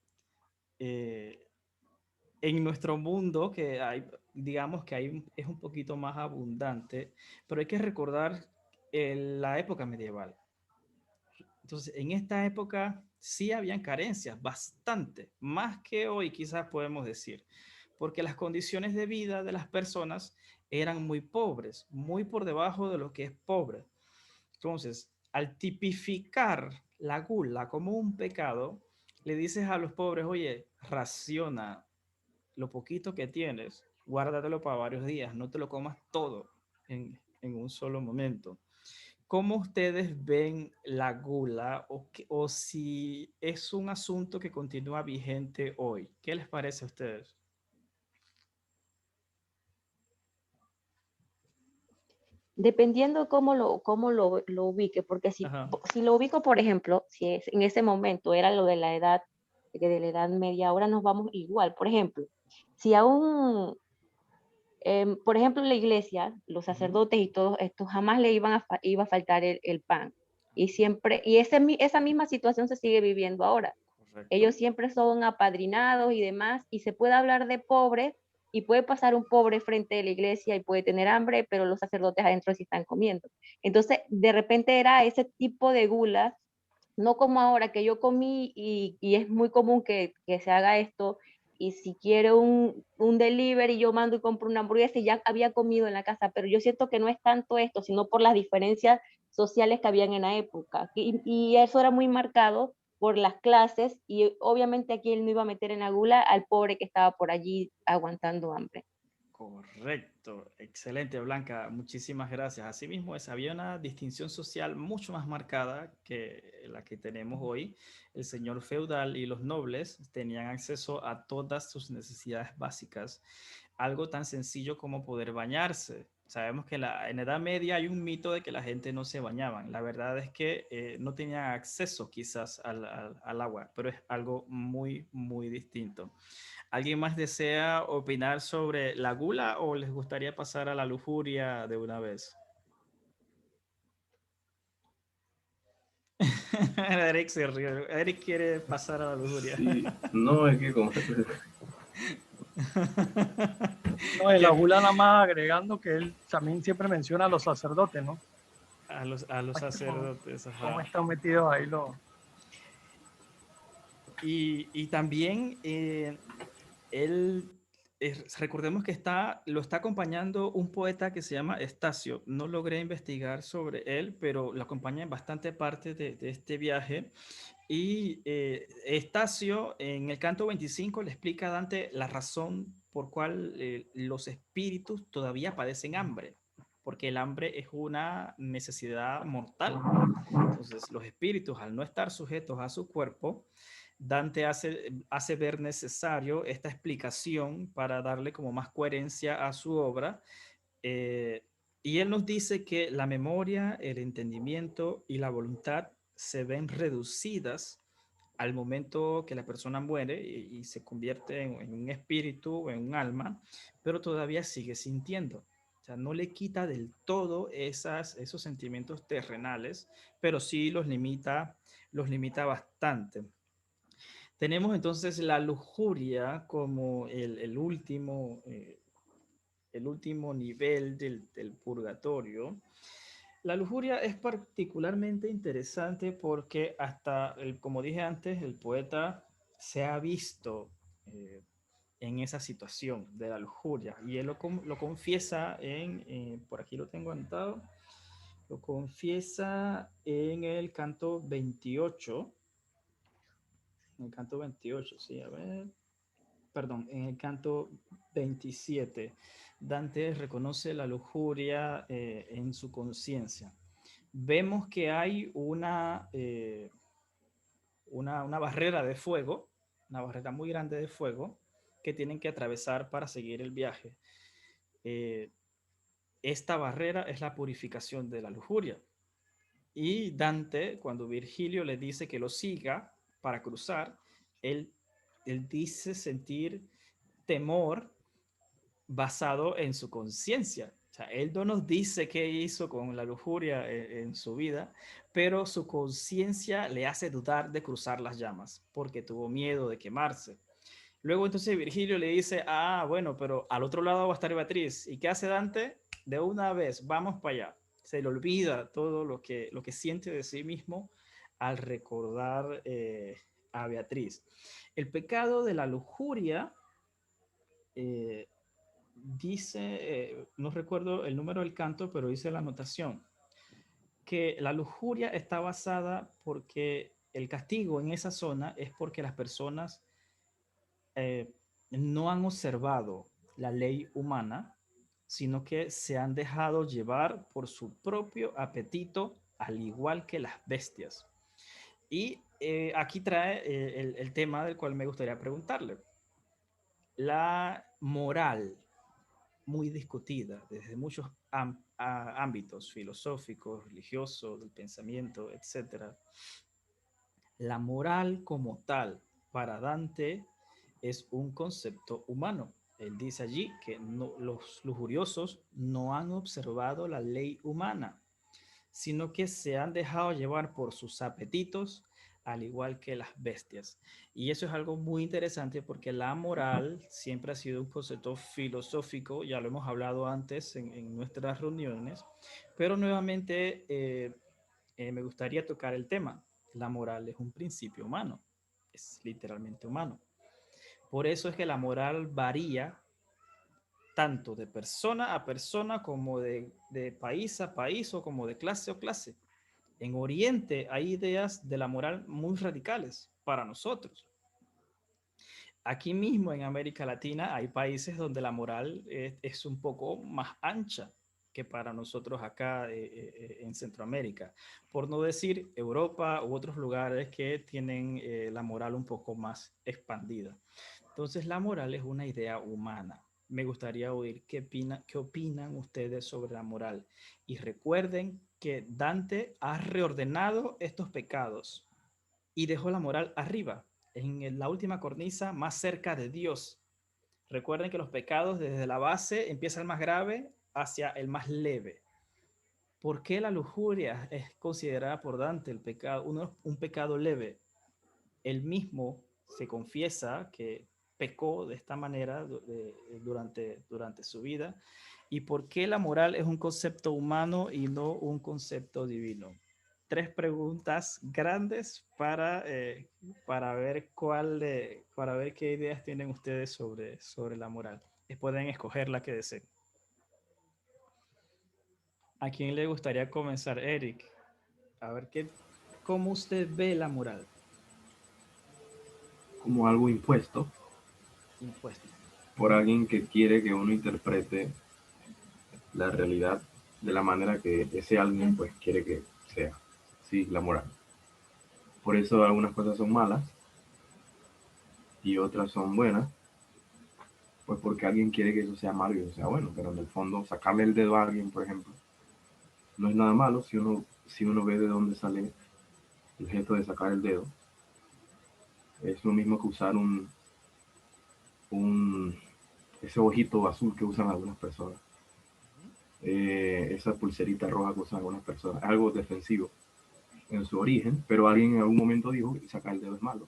eh, en nuestro mundo, que hay, digamos que es un poquito más abundante, pero hay que recordar la época medieval. Entonces, en esta época sí habían carencias, bastante, más que hoy quizás podemos decir, porque las condiciones de vida de las personas eran muy pobres, muy por debajo de lo que es pobre. Entonces, al tipificar la gula como un pecado, le dices a los pobres, oye, raciona lo poquito que tienes, guárdatelo para varios días, no te lo comas todo en un solo momento. ¿Cómo ustedes ven la gula o si es un asunto que continúa vigente hoy? ¿Qué les parece a ustedes? Dependiendo lo ubique, porque Ajá, si lo ubico, por ejemplo, si es, en ese momento era lo de la edad media, ahora nos vamos igual. Por ejemplo, si aún, por ejemplo, en la iglesia, los ujú, sacerdotes y todos estos jamás le iba a faltar el pan. Y siempre, y esa misma situación se sigue viviendo ahora. correcto. Ellos siempre son apadrinados y demás, y se puede hablar de pobre, y puede pasar un pobre frente a la iglesia y puede tener hambre, pero los sacerdotes adentro sí están comiendo. Entonces, de repente era ese tipo de gula, no como ahora que yo comí y es muy común que se haga esto, y si quiero un delivery, yo mando y compro una hamburguesa y ya había comido en la casa, pero yo siento que no es tanto esto, sino por las diferencias sociales que habían en la época. Y eso era muy marcado por las clases y obviamente aquí él no iba a meter en la gula al pobre que estaba por allí aguantando hambre. Correcto, excelente Blanca, muchísimas gracias. Asimismo, había una distinción social mucho más marcada que la que tenemos hoy. El señor feudal y los nobles tenían acceso a todas sus necesidades básicas, algo tan sencillo como poder bañarse. Sabemos que en la Edad Media hay un mito de que la gente no se bañaban. La verdad es que no tenían acceso quizás al agua, pero es algo muy, muy distinto. ¿Alguien más desea opinar sobre la gula o les gustaría pasar a la lujuria de una vez? Eric se rió. Eric quiere pasar a la lujuria. Sí, no, es que como... No, y Que la Jula nada más agregando que él también siempre menciona a los sacerdotes, ¿no? a los sacerdotes, Cómo ajá. están metidos ahí los... Y también él, recordemos que lo está acompañando un poeta que se llama Estacio. No logré investigar sobre él, pero lo acompaña en bastante parte de este viaje. Y Estacio en el canto 25 le explica a Dante la razón por cual los espíritus todavía padecen hambre, porque el hambre es una necesidad mortal. Entonces, los espíritus, al no estar sujetos a su cuerpo, Dante hace ver necesario esta explicación para darle como más coherencia a su obra. eh, y él nos dice que la memoria, el entendimiento y la voluntad se ven reducidas al momento que la persona muere y se convierte en un espíritu o en un alma, pero todavía sigue sintiendo. O sea, no le quita del todo esos sentimientos terrenales, pero sí los limita bastante. Tenemos entonces la lujuria como el último nivel del purgatorio. La lujuria es particularmente interesante porque como dije antes, el poeta se ha visto eh, en esa situación de la lujuria y él lo confiesa por aquí lo tengo anotado, lo confiesa en el canto 28, sí, a ver, perdón, en el canto 27, Dante reconoce la lujuria en su conciencia. Vemos que hay una barrera de fuego, una barrera muy grande de fuego que tienen que atravesar para seguir el viaje. Eh, esta barrera es la purificación de la lujuria. Y Dante, cuando Virgilio le dice que lo siga para cruzar, él, él dice sentir temor basado en su conciencia. O sea, él no nos dice qué hizo con la lujuria en su vida, pero su conciencia le hace dudar de cruzar las llamas porque tuvo miedo de quemarse. Luego entonces Virgilio le dice, ah, bueno, pero al otro lado va a estar Beatriz. ¿Y qué hace Dante? De una vez, vamos para allá. Se le olvida todo lo que siente de sí mismo al recordar a Beatriz. El pecado de la lujuria eh, dice, no recuerdo el número del canto, pero dice la anotación, que la lujuria está basada porque el castigo en esa zona es porque las personas eh, no han observado la ley humana, sino que se han dejado llevar por su propio apetito, al igual que las bestias. Y aquí trae el tema del cual me gustaría preguntarle. La moral muy discutida desde muchos ámbitos filosóficos, religiosos, del pensamiento, etcétera. La moral como tal para Dante es un concepto humano. Él dice allí que los lujuriosos no han observado la ley humana, sino que se han dejado llevar por sus apetitos, al igual que las bestias. Y eso es algo muy interesante porque la moral siempre ha sido un concepto filosófico, ya lo hemos hablado antes en nuestras reuniones, pero nuevamente me gustaría tocar el tema. La moral es un principio humano, es literalmente humano. Por eso es que la moral varía tanto de persona a persona como de país a país o como de clase o clase. En Oriente hay ideas de la moral muy radicales para nosotros. Aquí mismo en América Latina hay países donde la moral es un poco más ancha que para nosotros acá en Centroamérica. Por no decir Europa u otros lugares que tienen la moral un poco más expandida. Entonces la moral es una idea humana. Me gustaría oír qué opinan ustedes sobre la moral. Y recuerden que Dante ha reordenado estos pecados y dejó la moral arriba, en la última cornisa más cerca de Dios. Recuerden que los pecados desde la base empiezan el más grave hacia el más leve. ¿Por qué la lujuria es considerada por Dante el pecado, un pecado leve? Él mismo se confiesa que pecó de esta manera durante su vida. ¿Y por qué la moral es un concepto humano y no un concepto divino? Tres preguntas grandes para ver para ver qué ideas tienen ustedes sobre la moral. Pueden escoger la que deseen. ¿A quién le gustaría comenzar, Eric? A ver cómo usted ve la moral Como algo impuesto impuesta. por alguien que quiere que uno interprete la realidad de la manera que ese alguien pues quiere que sea. Sí, la moral. Por eso algunas cosas son malas y otras son buenas, pues porque alguien quiere que eso sea malo y eso sea bueno, pero en el fondo sacarle el dedo a alguien, por ejemplo, no es nada malo si uno ve de dónde sale el gesto de sacar el dedo. Es lo mismo que usar un ese ojito azul que usan algunas personas, esa pulserita roja que usan algunas personas, algo defensivo en su origen, pero alguien en algún momento dijo que sacar el dedo es malo.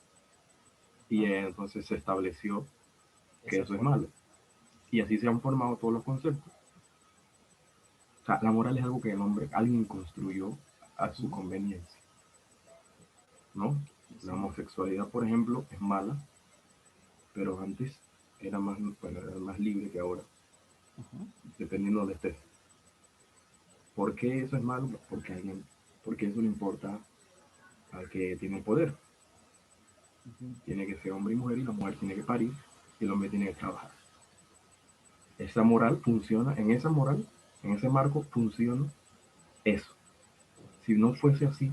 Y entonces se estableció que eso es malo. Y así se han formado todos los conceptos. O sea, la moral es algo que alguien construyó a su conveniencia, ¿no? La homosexualidad, por ejemplo, es mala, pero antes bueno, era más libre que ahora, dependiendo de estés. ¿Por qué eso es malo? Porque eso le importa al que tiene el poder. Tiene que ser hombre y mujer, y la mujer tiene que parir, y el hombre tiene que trabajar. Esa moral funciona, en ese marco funciona eso. Si no fuese así,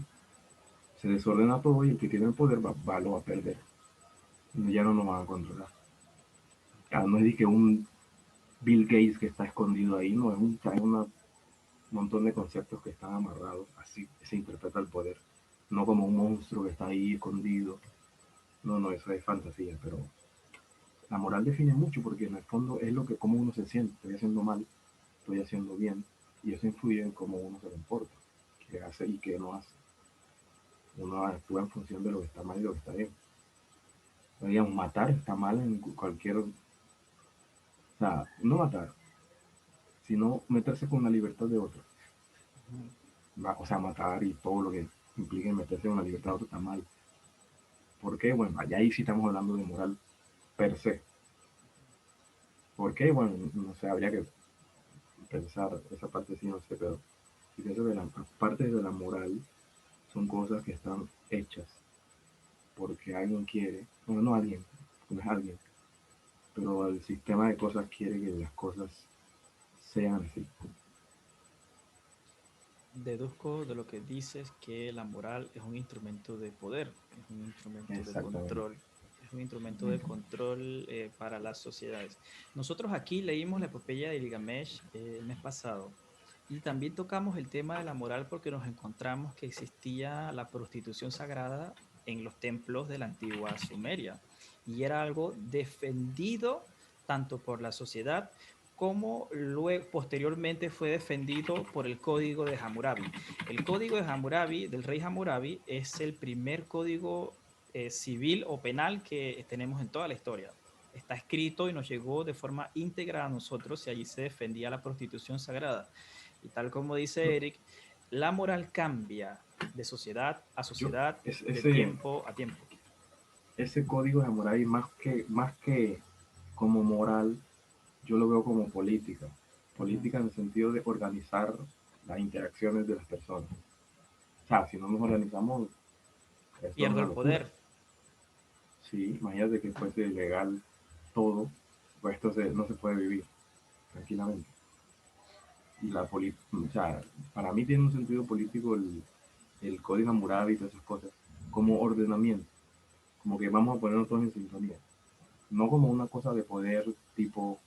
se desordena todo y el que tiene el poder lo va a perder. Ya no nos van a controlar. No es de que un Bill Gates que está escondido ahí, no, hay un montón de conceptos que están amarrados, así se interpreta el poder. No como un monstruo que está ahí escondido. No, no, eso es fantasía, pero la moral define mucho porque en el fondo es lo que cómo uno se siente. Estoy haciendo mal, estoy haciendo bien, y eso influye en cómo uno se comporta, qué hace y qué no hace. Uno actúa en función de lo que está mal y lo que está bien. Digamos, matar está mal en cualquier, o sea, no matar, sino meterse con la libertad de otro. O sea, matar y todo lo que implica meterse con la libertad de otro está mal. ¿Por qué? Bueno, allá ahí sí estamos hablando de moral per se. ¿Por qué? Bueno, no sé, habría que pensar esa parte, sí, no sé, pero si pienso que las partes de la moral son cosas que están hechas porque alguien quiere, bueno, no alguien, no es alguien, pero el sistema de cosas quiere que las cosas sean así. Deduzco de lo que dices que la moral es un instrumento de poder, es un instrumento de Exactamente. control, es un instrumento de control para las sociedades. Nosotros aquí leímos la epopeya de Gilgamesh el mes pasado y también tocamos el tema de la moral porque nos encontramos que existía la prostitución sagrada en los templos de la antigua Sumeria y era algo defendido tanto por la sociedad como luego, posteriormente fue defendido por el Código de Hammurabi. El Código de Hammurabi, del rey Hammurabi, es el primer código civil o penal que tenemos en toda la historia. Está escrito y nos llegó de forma íntegra a nosotros y allí se defendía la prostitución sagrada. Y tal como dice Eric, la moral cambia de sociedad a Yo, sociedad, es, de ese, tiempo a tiempo. ese código de moral, más que como moral, yo lo veo como política. Política en el sentido de organizar las interacciones de las personas. O sea, si no nos organizamos, esto es Pierdo una el locura. poder. Sí, imagínate que fuese ilegal todo, pues no se puede vivir tranquilamente. Y o sea, para mí tiene un sentido político el código Hammurabi y todas esas cosas, como ordenamiento, como que vamos a ponernos todos en sintonía, no como una cosa de poder tipo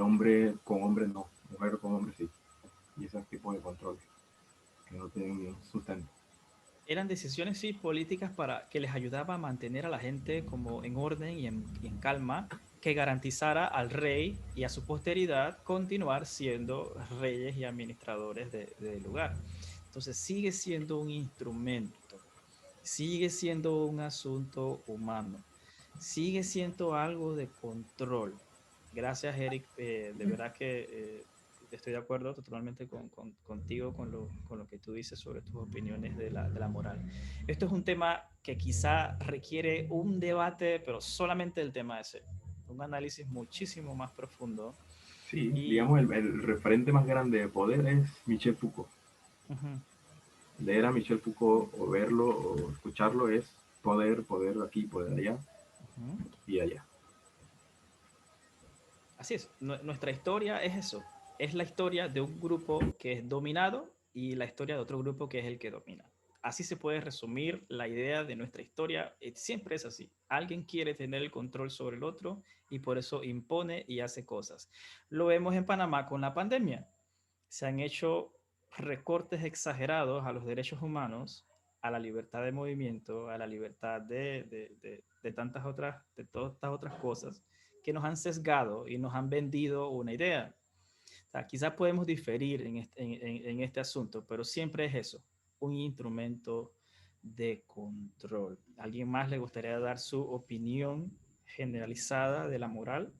hombre con hombre no, mujer con hombre sí, y ese tipo de control que no tienen ningún sustento. Eran decisiones, sí, políticas para que les ayudaba a mantener a la gente como en orden y en calma, que garantizara al rey y a su posteridad continuar siendo reyes y administradores del lugar. Entonces sigue siendo un instrumento, sigue siendo un asunto humano, sigue siendo algo de control. Gracias, Eric. De verdad que estoy de acuerdo totalmente contigo con lo que tú dices sobre tus opiniones de la moral. Esto es un tema que quizá requiere un debate, pero solamente el tema ese, un análisis muchísimo más profundo. Sí, Y, digamos, el referente más grande de poder es Michel Foucault. uh-huh. Leer a Michel Foucault o verlo o escucharlo es poder, poder aquí, poder allá Uh-huh. y allá. Así es, nuestra historia es eso, es la historia de un grupo que es dominado y la historia de otro grupo que es el que domina. Así se puede resumir la idea de nuestra historia, siempre es así. Alguien quiere tener el control sobre el otro y por eso impone y hace cosas. Lo vemos en Panamá con la pandemia. Se han hecho recortes exagerados a los derechos humanos, a la libertad de movimiento, a la libertad de tantas otras, de todas estas otras cosas que nos han sesgado y nos han vendido una idea. O sea, quizás podemos diferir en este asunto, pero siempre es eso, un instrumento de control. ¿Alguien más le gustaría dar su opinión generalizada de la moral?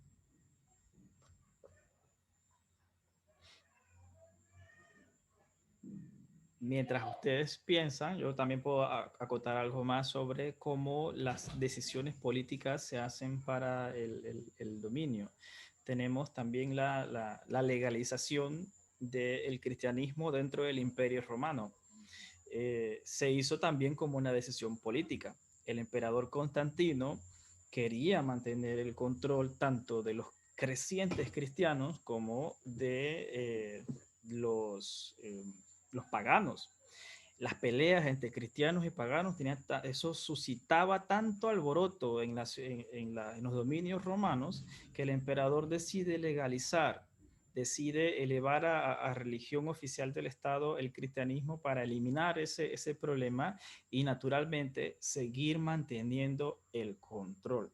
Mientras ustedes piensan, yo también puedo acotar algo más sobre cómo las decisiones políticas se hacen para el dominio. Tenemos también la legalización del cristianismo dentro del Imperio Romano. Se hizo también como una decisión política. El emperador Constantino quería mantener el control tanto de los crecientes cristianos como de los paganos. Las peleas entre cristianos y paganos, eso suscitaba tanto alboroto en los dominios romanos que el emperador decide legalizar, decide elevar a religión oficial del Estado el cristianismo para eliminar ese problema y naturalmente seguir manteniendo el control.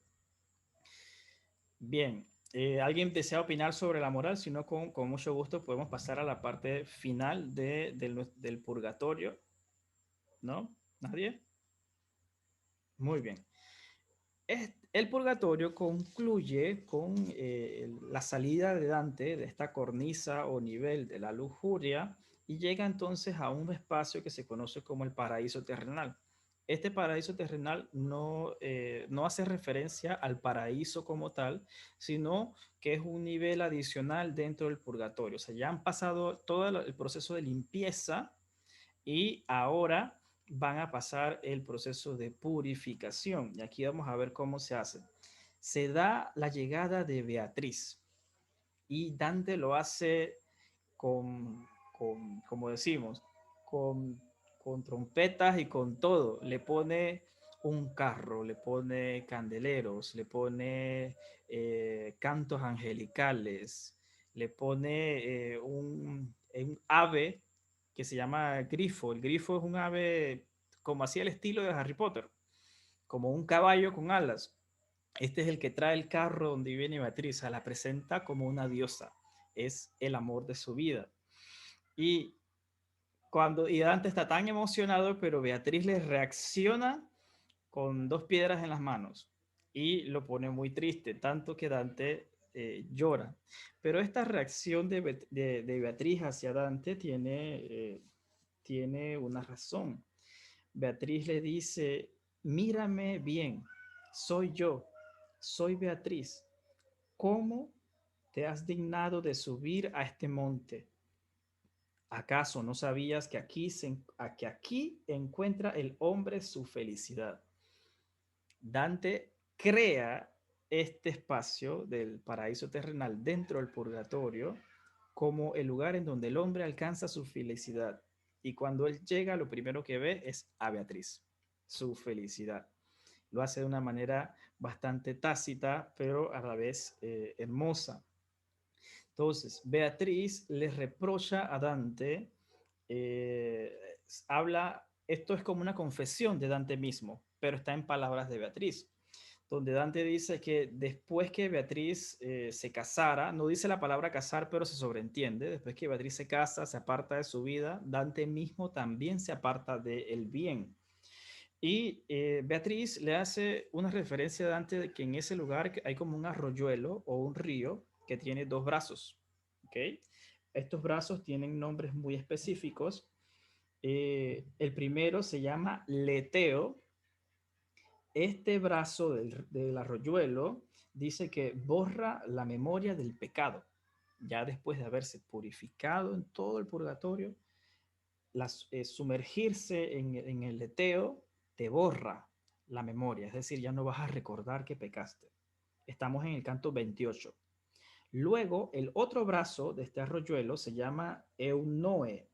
Bien, ¿alguien desea opinar sobre la moral? Si no, con mucho gusto podemos pasar a la parte final del purgatorio. ¿No? ¿Nadie? Muy bien. El purgatorio concluye con la salida de Dante de esta cornisa o nivel de la lujuria y llega entonces a un espacio que se conoce como el paraíso terrenal. Este paraíso terrenal no hace referencia al paraíso como tal, sino que es un nivel adicional dentro del purgatorio. O sea, ya han pasado todo el proceso de limpieza y ahora van a pasar el proceso de purificación. Y aquí vamos a ver cómo se hace. Se da la llegada de Beatriz y Dante lo hace como decimos, con, con trompetas y con todo. Le pone un carro, le pone candeleros, le pone cantos angelicales, le pone un ave que se llama grifo. El grifo es un ave como así el estilo de Harry Potter, como un caballo con alas. Este es el que trae el carro donde viene Beatriz, o sea, la presenta como una diosa, es el amor de su vida. Y y Dante está tan emocionado, pero Beatriz le reacciona con dos piedras en las manos y lo pone muy triste, tanto que Dante llora. Pero esta reacción de Beatriz hacia Dante tiene una razón. Beatriz le dice, mírame bien, soy yo, soy Beatriz. ¿Cómo te has dignado de subir a este monte? ¿Acaso no sabías que que aquí encuentra el hombre su felicidad? Dante crea este espacio del paraíso terrenal dentro del purgatorio como el lugar en donde el hombre alcanza su felicidad. Y cuando él llega, lo primero que ve es a Beatriz, su felicidad. Lo hace de una manera bastante tácita, pero a la vez hermosa. Entonces, Beatriz le reprocha a Dante, esto es como una confesión de Dante mismo, pero está en palabras de Beatriz. donde Dante dice que después que Beatriz se casara, no dice la palabra casar, pero se sobreentiende, después que Beatriz se casa, se aparta de su vida, Dante mismo también se aparta del bien. Y Beatriz le hace una referencia a Dante de que en ese lugar hay como un arroyuelo o un río que tiene dos brazos. ¿Okay? Estos brazos tienen nombres muy específicos. El primero se llama Leteo. Este brazo del arroyuelo dice que borra la memoria del pecado. Ya después de haberse purificado en todo el purgatorio, sumergirse en el leteo te borra la memoria, es decir, ya no vas a recordar que pecaste. Estamos en el canto 28. Luego, el otro brazo de este arroyuelo se llama Eunoe.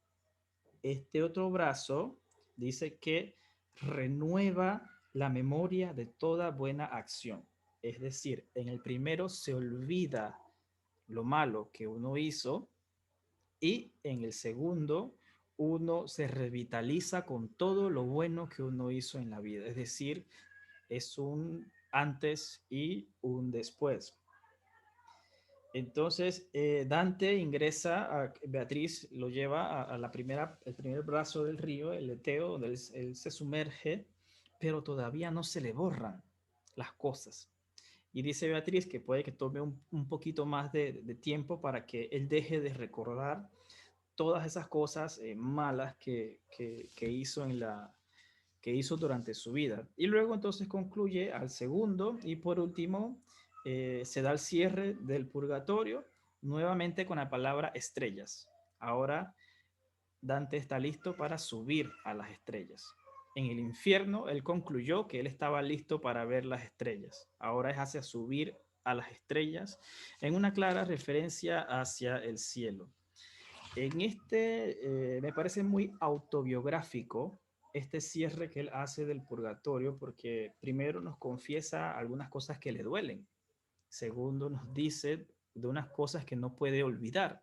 Este otro brazo dice que renueva la memoria de toda buena acción. Es decir, en el primero se olvida lo malo que uno hizo y en el segundo uno se revitaliza con todo lo bueno que uno hizo en la vida. Es decir, es un antes y un después. Entonces, Dante ingresa, Beatriz lo lleva a el primer brazo del río, el Leteo, donde él se sumerge, pero todavía no se le borran las cosas. Y dice Beatriz que puede que tome un poquito más de tiempo para que él deje de recordar todas esas cosas malas que hizo que hizo durante su vida. Y luego entonces concluye al segundo y por último se da el cierre del purgatorio nuevamente con la palabra estrellas. Ahora Dante está listo para subir a las estrellas. En el infierno él concluyó que él estaba listo para ver las estrellas. Ahora es hacia subir a las estrellas en una clara referencia hacia el cielo. En me parece muy autobiográfico este cierre que él hace del purgatorio, porque primero nos confiesa algunas cosas que le duelen. Segundo, nos dice de unas cosas que no puede olvidar.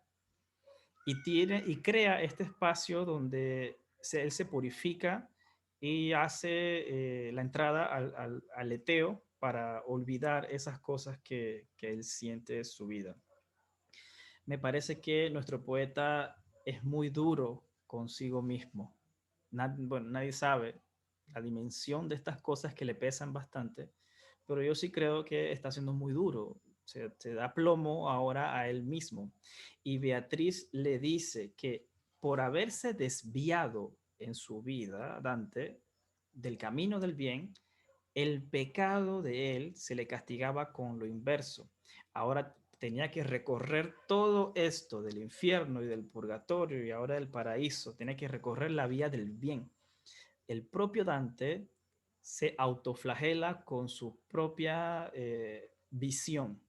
Y crea este espacio donde él se purifica y hace la entrada al leteo para olvidar esas cosas que él siente en su vida. Me parece que nuestro poeta es muy duro consigo mismo. Bueno, nadie sabe la dimensión de estas cosas que le pesan bastante, pero yo sí creo que está siendo muy duro. Se da plomo ahora a él mismo. Y Beatriz le dice que por haberse desviado en su vida, Dante, del camino del bien, el pecado de él se le castigaba con lo inverso. Ahora tenía que recorrer todo esto del infierno y del purgatorio y ahora del paraíso. Tenía que recorrer la vía del bien. El propio Dante se autoflagela con su propia visión.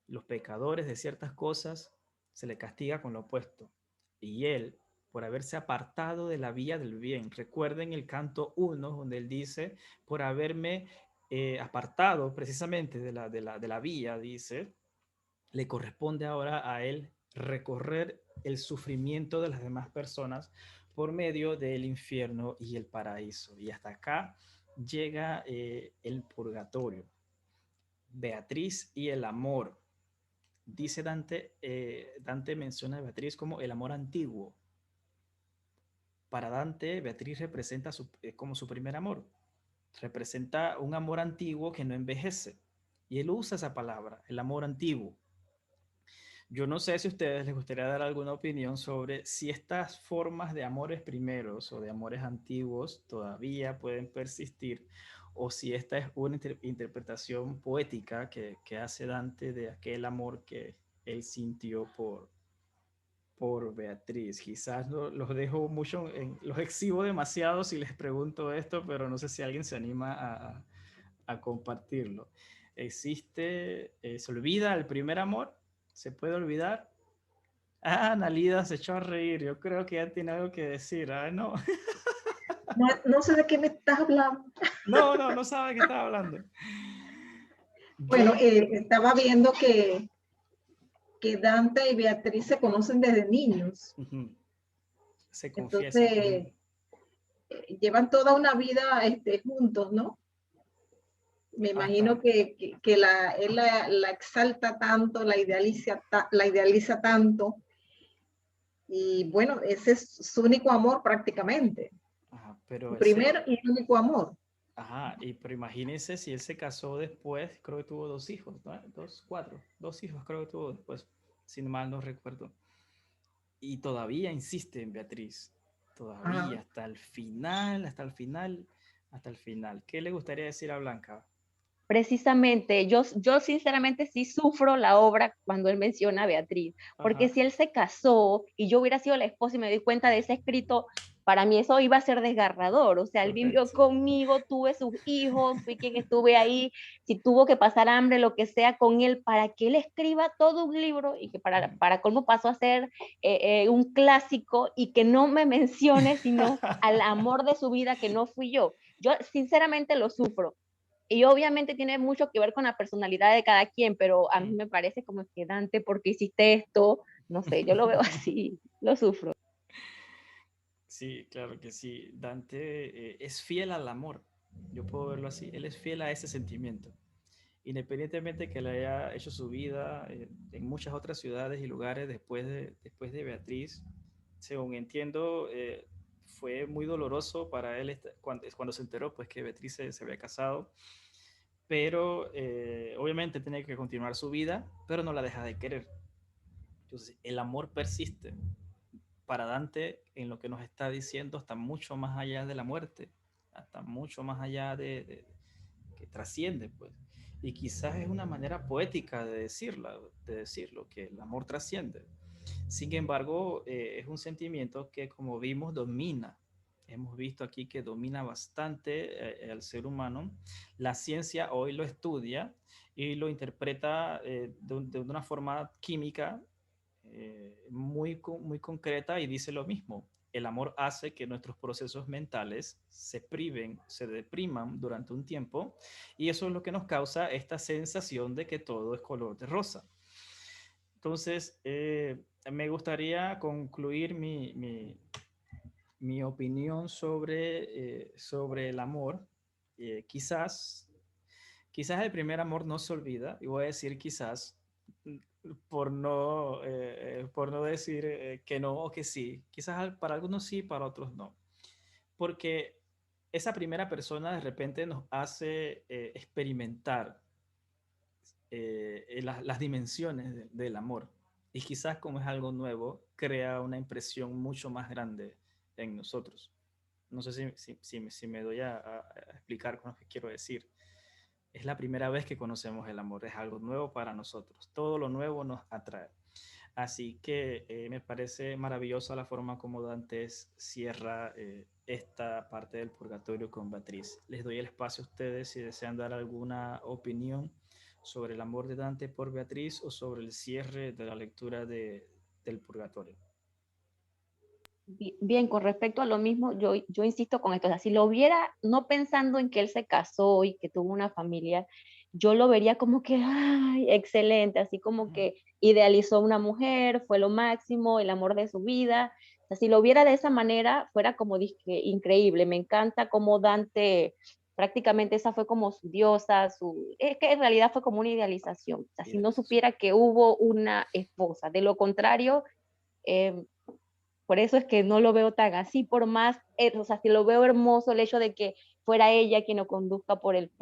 Los pecadores de ciertas cosas se le castiga con lo opuesto. Y él, por haberse apartado de la vía del bien, recuerden el canto 1, donde él dice, por haberme apartado precisamente de la vía, dice, le corresponde ahora a él recorrer el sufrimiento de las demás personas por medio del infierno y el paraíso. Y hasta acá llega el purgatorio. Beatriz y el amor. Dice Dante, Dante menciona a Beatriz como el amor antiguo. Para Dante, Beatriz representa como su primer amor. Representa un amor antiguo que no envejece. Y él usa esa palabra, el amor antiguo. Yo no sé si a ustedes les gustaría dar alguna opinión sobre si estas formas de amores primeros o de amores antiguos todavía pueden persistir o si esta es una interpretación poética que hace Dante de aquel amor que él sintió por Beatriz. Quizás los dejo mucho, los exhibo demasiado si les pregunto esto, pero no sé si alguien se anima a compartirlo. ¿Se olvida el primer amor? ¿Se puede olvidar? Ah, Nalida se echó a reír. Yo creo que ya tiene algo que decir. Ah, no. No sé de qué me estás hablando. No sabe de qué estaba hablando. Bueno, estaba viendo que Dante y Beatriz se conocen desde niños. Se confiesan. Entonces, llevan toda una vida juntos, ¿no? Me imagino que él la exalta tanto, la idealiza tanto, y bueno, ese es su único amor prácticamente, Ajá, pero su ese, primer y único amor. ajá, pero imagínense si él se casó después, creo que tuvo 2 hijos, ¿no? Dos hijos creo que tuvo después, si mal no recuerdo. Y todavía insiste en Beatriz, todavía, Ajá. hasta el final, hasta el final, hasta el final. ¿Qué le gustaría decir a Blanca? Precisamente, yo sinceramente sí sufro la obra cuando él menciona a Beatriz, porque Ajá. si él se casó y yo hubiera sido la esposa y me doy cuenta de ese escrito, para mí eso iba a ser desgarrador. O sea, él vivió Correcto. conmigo, tuve sus hijos, fui quien estuve ahí, si tuvo que pasar hambre, lo que sea con él, para que él escriba todo un libro y que para colmo pasó a ser un clásico y que no me mencione sino al amor de su vida que no fui yo. Yo sinceramente lo sufro. Y obviamente tiene mucho que ver con la personalidad de cada quien, pero a mí me parece como que Dante, ¿por qué hiciste esto? No sé, yo lo veo así, lo sufro. Sí, claro que sí. Dante es fiel al amor. Yo puedo verlo así. Él es fiel a ese sentimiento. Independientemente que le haya hecho su vida en muchas otras ciudades y lugares después de Beatriz, según entiendo, fue muy doloroso para él cuando se enteró pues, que Beatriz se había casado, pero obviamente tenía que continuar su vida, pero no la deja de querer. Entonces, el amor persiste para Dante en lo que nos está diciendo hasta mucho más allá de la muerte, hasta mucho más allá que trasciende, pues. Y quizás es una manera poética de decirlo, que el amor trasciende. Sin embargo, es un sentimiento que, como vimos, domina. Hemos visto aquí que domina bastante al ser humano. La ciencia hoy lo estudia y lo interpreta de una forma química muy concreta y dice lo mismo. El amor hace que nuestros procesos mentales se depriman durante un tiempo y eso es lo que nos causa esta sensación de que todo es color de rosa. Entonces, me gustaría concluir mi opinión sobre el amor. Quizás el primer amor no se olvida, y voy a decir quizás, por no decir que no o que sí. Quizás para algunos sí, para otros no. Porque esa primera persona de repente nos hace experimentar las dimensiones del amor. Y quizás como es algo nuevo, crea una impresión mucho más grande en nosotros. No sé si me doy a explicar con lo que quiero decir. Es la primera vez que conocemos el amor, es algo nuevo para nosotros. Todo lo nuevo nos atrae. Así que me parece maravillosa la forma como Dantes cierra esta parte del purgatorio con Beatriz. Les doy el espacio a ustedes si desean dar alguna opinión sobre el amor de Dante por Beatriz o sobre el cierre de la lectura del purgatorio. Bien, con respecto a lo mismo, yo insisto con esto, o sea, si lo viera no pensando en que él se casó y que tuvo una familia, yo lo vería como que, ay, excelente, así como que idealizó a una mujer, fue lo máximo, el amor de su vida. O sea, si lo viera de esa manera, fuera como dije, increíble. Me encanta cómo Dante, prácticamente esa fue como su diosa, es que en realidad fue como una idealización. O sea, si no supiera que hubo una esposa, de lo contrario, eh, por eso es que no lo veo tan así, por más, o sea, si lo veo hermoso el hecho de que fuera ella quien lo conduzca por el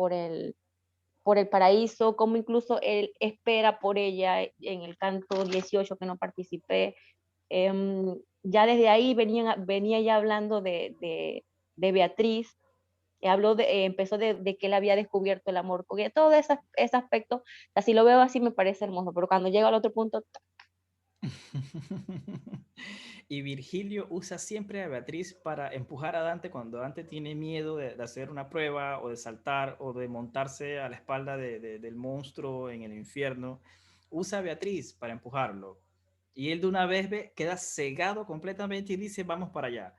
paraíso, como incluso él espera por ella en el canto 18 que no participé. Ya desde ahí venía ya hablando de Beatriz, empezó de que él había descubierto el amor, porque todo ese aspecto, así lo veo así me parece hermoso, pero cuando llega al otro punto, Y Virgilio usa siempre a Beatriz para empujar a Dante cuando Dante tiene miedo de hacer una prueba o de saltar o de montarse a la espalda del monstruo en el infierno. Usa a Beatriz para empujarlo. Y él de una vez queda cegado completamente y dice, vamos para allá.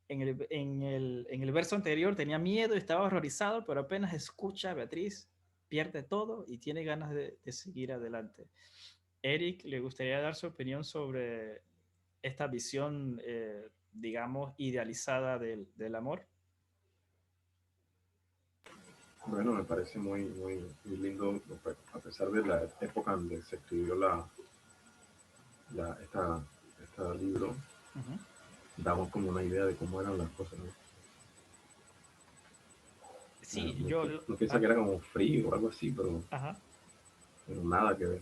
En el verso anterior tenía miedo y estaba horrorizado, pero apenas escucha a Beatriz, pierde todo y tiene ganas de seguir adelante. Eric, ¿le gustaría dar su opinión sobre esta visión, digamos, idealizada del amor? Bueno, me parece muy lindo, a pesar de la época donde se escribió este libro, Ujú. damos como una idea de cómo eran las cosas, ¿no? Sí, No piensa que era como frío o algo así, ajá. pero nada que ver.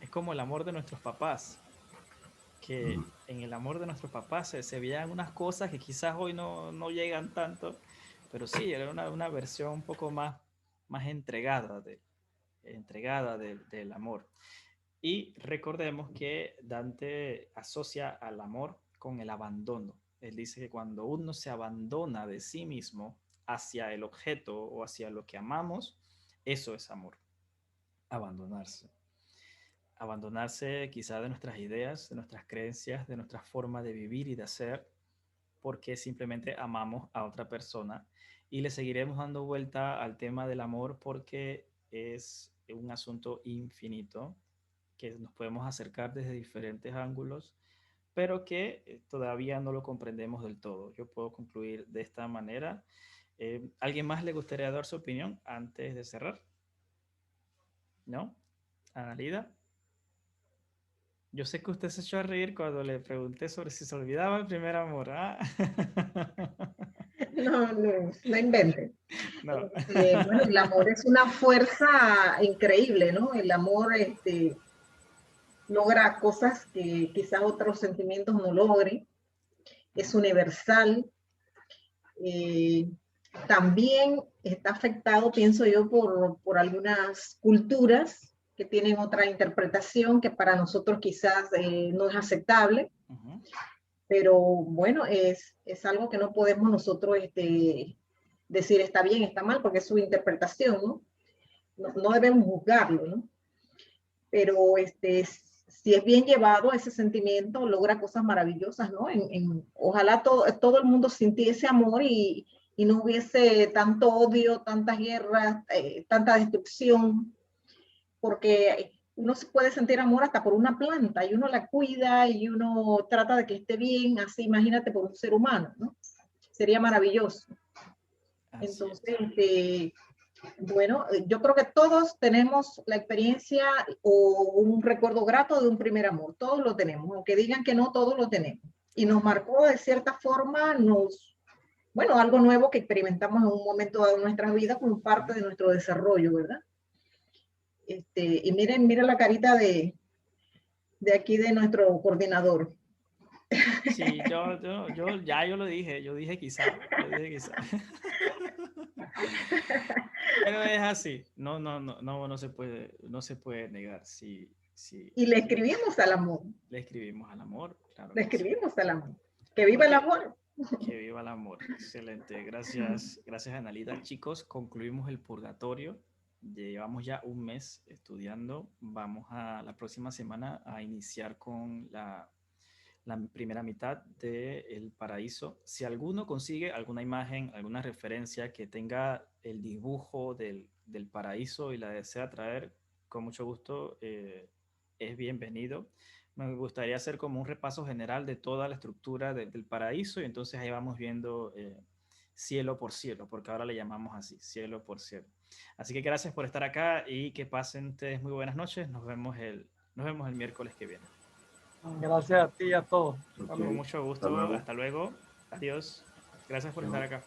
Es como el amor de nuestros papás, Mm, que en el amor de nuestros papás se veían unas cosas que quizás hoy no llegan tanto, pero sí, era una versión un poco más entregada, del amor. Y recordemos que Dante asocia al amor con el abandono. Él dice que cuando uno se abandona de sí mismo hacia el objeto o hacia lo que amamos, eso es amor, abandonarse. Abandonarse quizá de nuestras ideas, de nuestras creencias, de nuestra forma de vivir y de hacer, porque simplemente amamos a otra persona y le seguiremos dando vuelta al tema del amor porque es un asunto infinito que nos podemos acercar desde diferentes ángulos, pero que todavía no lo comprendemos del todo. Yo puedo concluir de esta manera. ¿Alguien más le gustaría dar su opinión antes de cerrar? ¿No? ¿Analida? Yo sé que usted se echó a reír cuando le pregunté sobre si se olvidaba el primer amor. ¿Ah? No, no, no inventes. No. Bueno, el amor es una fuerza increíble, ¿no? El amor logra cosas que quizás otros sentimientos no logren. Es universal. eh, También está afectado, pienso yo, por algunas culturas que tienen otra interpretación que para nosotros quizás no es aceptable, Ujú. pero bueno, es algo que no podemos nosotros decir está bien, está mal, porque es su interpretación, ¿no? No debemos juzgarlo, ¿no? Pero si es bien llevado, ese sentimiento logra cosas maravillosas, ¿no? Ojalá todo el mundo sintiese ese amor y no hubiese tanto odio, tantas guerras, tanta destrucción, porque uno se puede sentir amor hasta por una planta y uno la cuida y uno trata de que esté bien, así imagínate por un ser humano, ¿no? Sería maravilloso. Así Entonces, es. bueno, yo creo que todos tenemos la experiencia o un recuerdo grato de un primer amor. Todos lo tenemos, aunque digan que no, todos lo tenemos. Y nos marcó de cierta forma, bueno, algo nuevo que experimentamos en un momento de nuestras vidas como parte de nuestro desarrollo, ¿verdad? Y miren la carita de aquí de nuestro coordinador. Sí, yo lo dije, yo dije quizá. Pero es así, no se puede negar. Sí, sí, Y le sí. escribimos al amor, Le escribimos al amor, claro le que sí. escribimos al amor. Que viva el Porque amor. que viva el amor. Excelente. Gracias, gracias, Analita. Chicos, concluimos el purgatorio. Llevamos ya un mes estudiando. Vamos a la próxima semana a iniciar con la primera mitad de El Paraíso. Si alguno consigue alguna imagen, alguna referencia que tenga el dibujo del paraíso y la desea traer, con mucho gusto es bienvenido. Me gustaría hacer como un repaso general de toda la estructura del paraíso y entonces ahí vamos viendo cielo por cielo, porque ahora le llamamos así, cielo por cielo. Así que gracias por estar acá y que pasen ustedes muy buenas noches. Nos vemos el miércoles que viene. Gracias a ti y a todos. Ok, Con mucho hasta gusto. luego. Hasta luego. Adiós. Gracias por estar Chao. acá.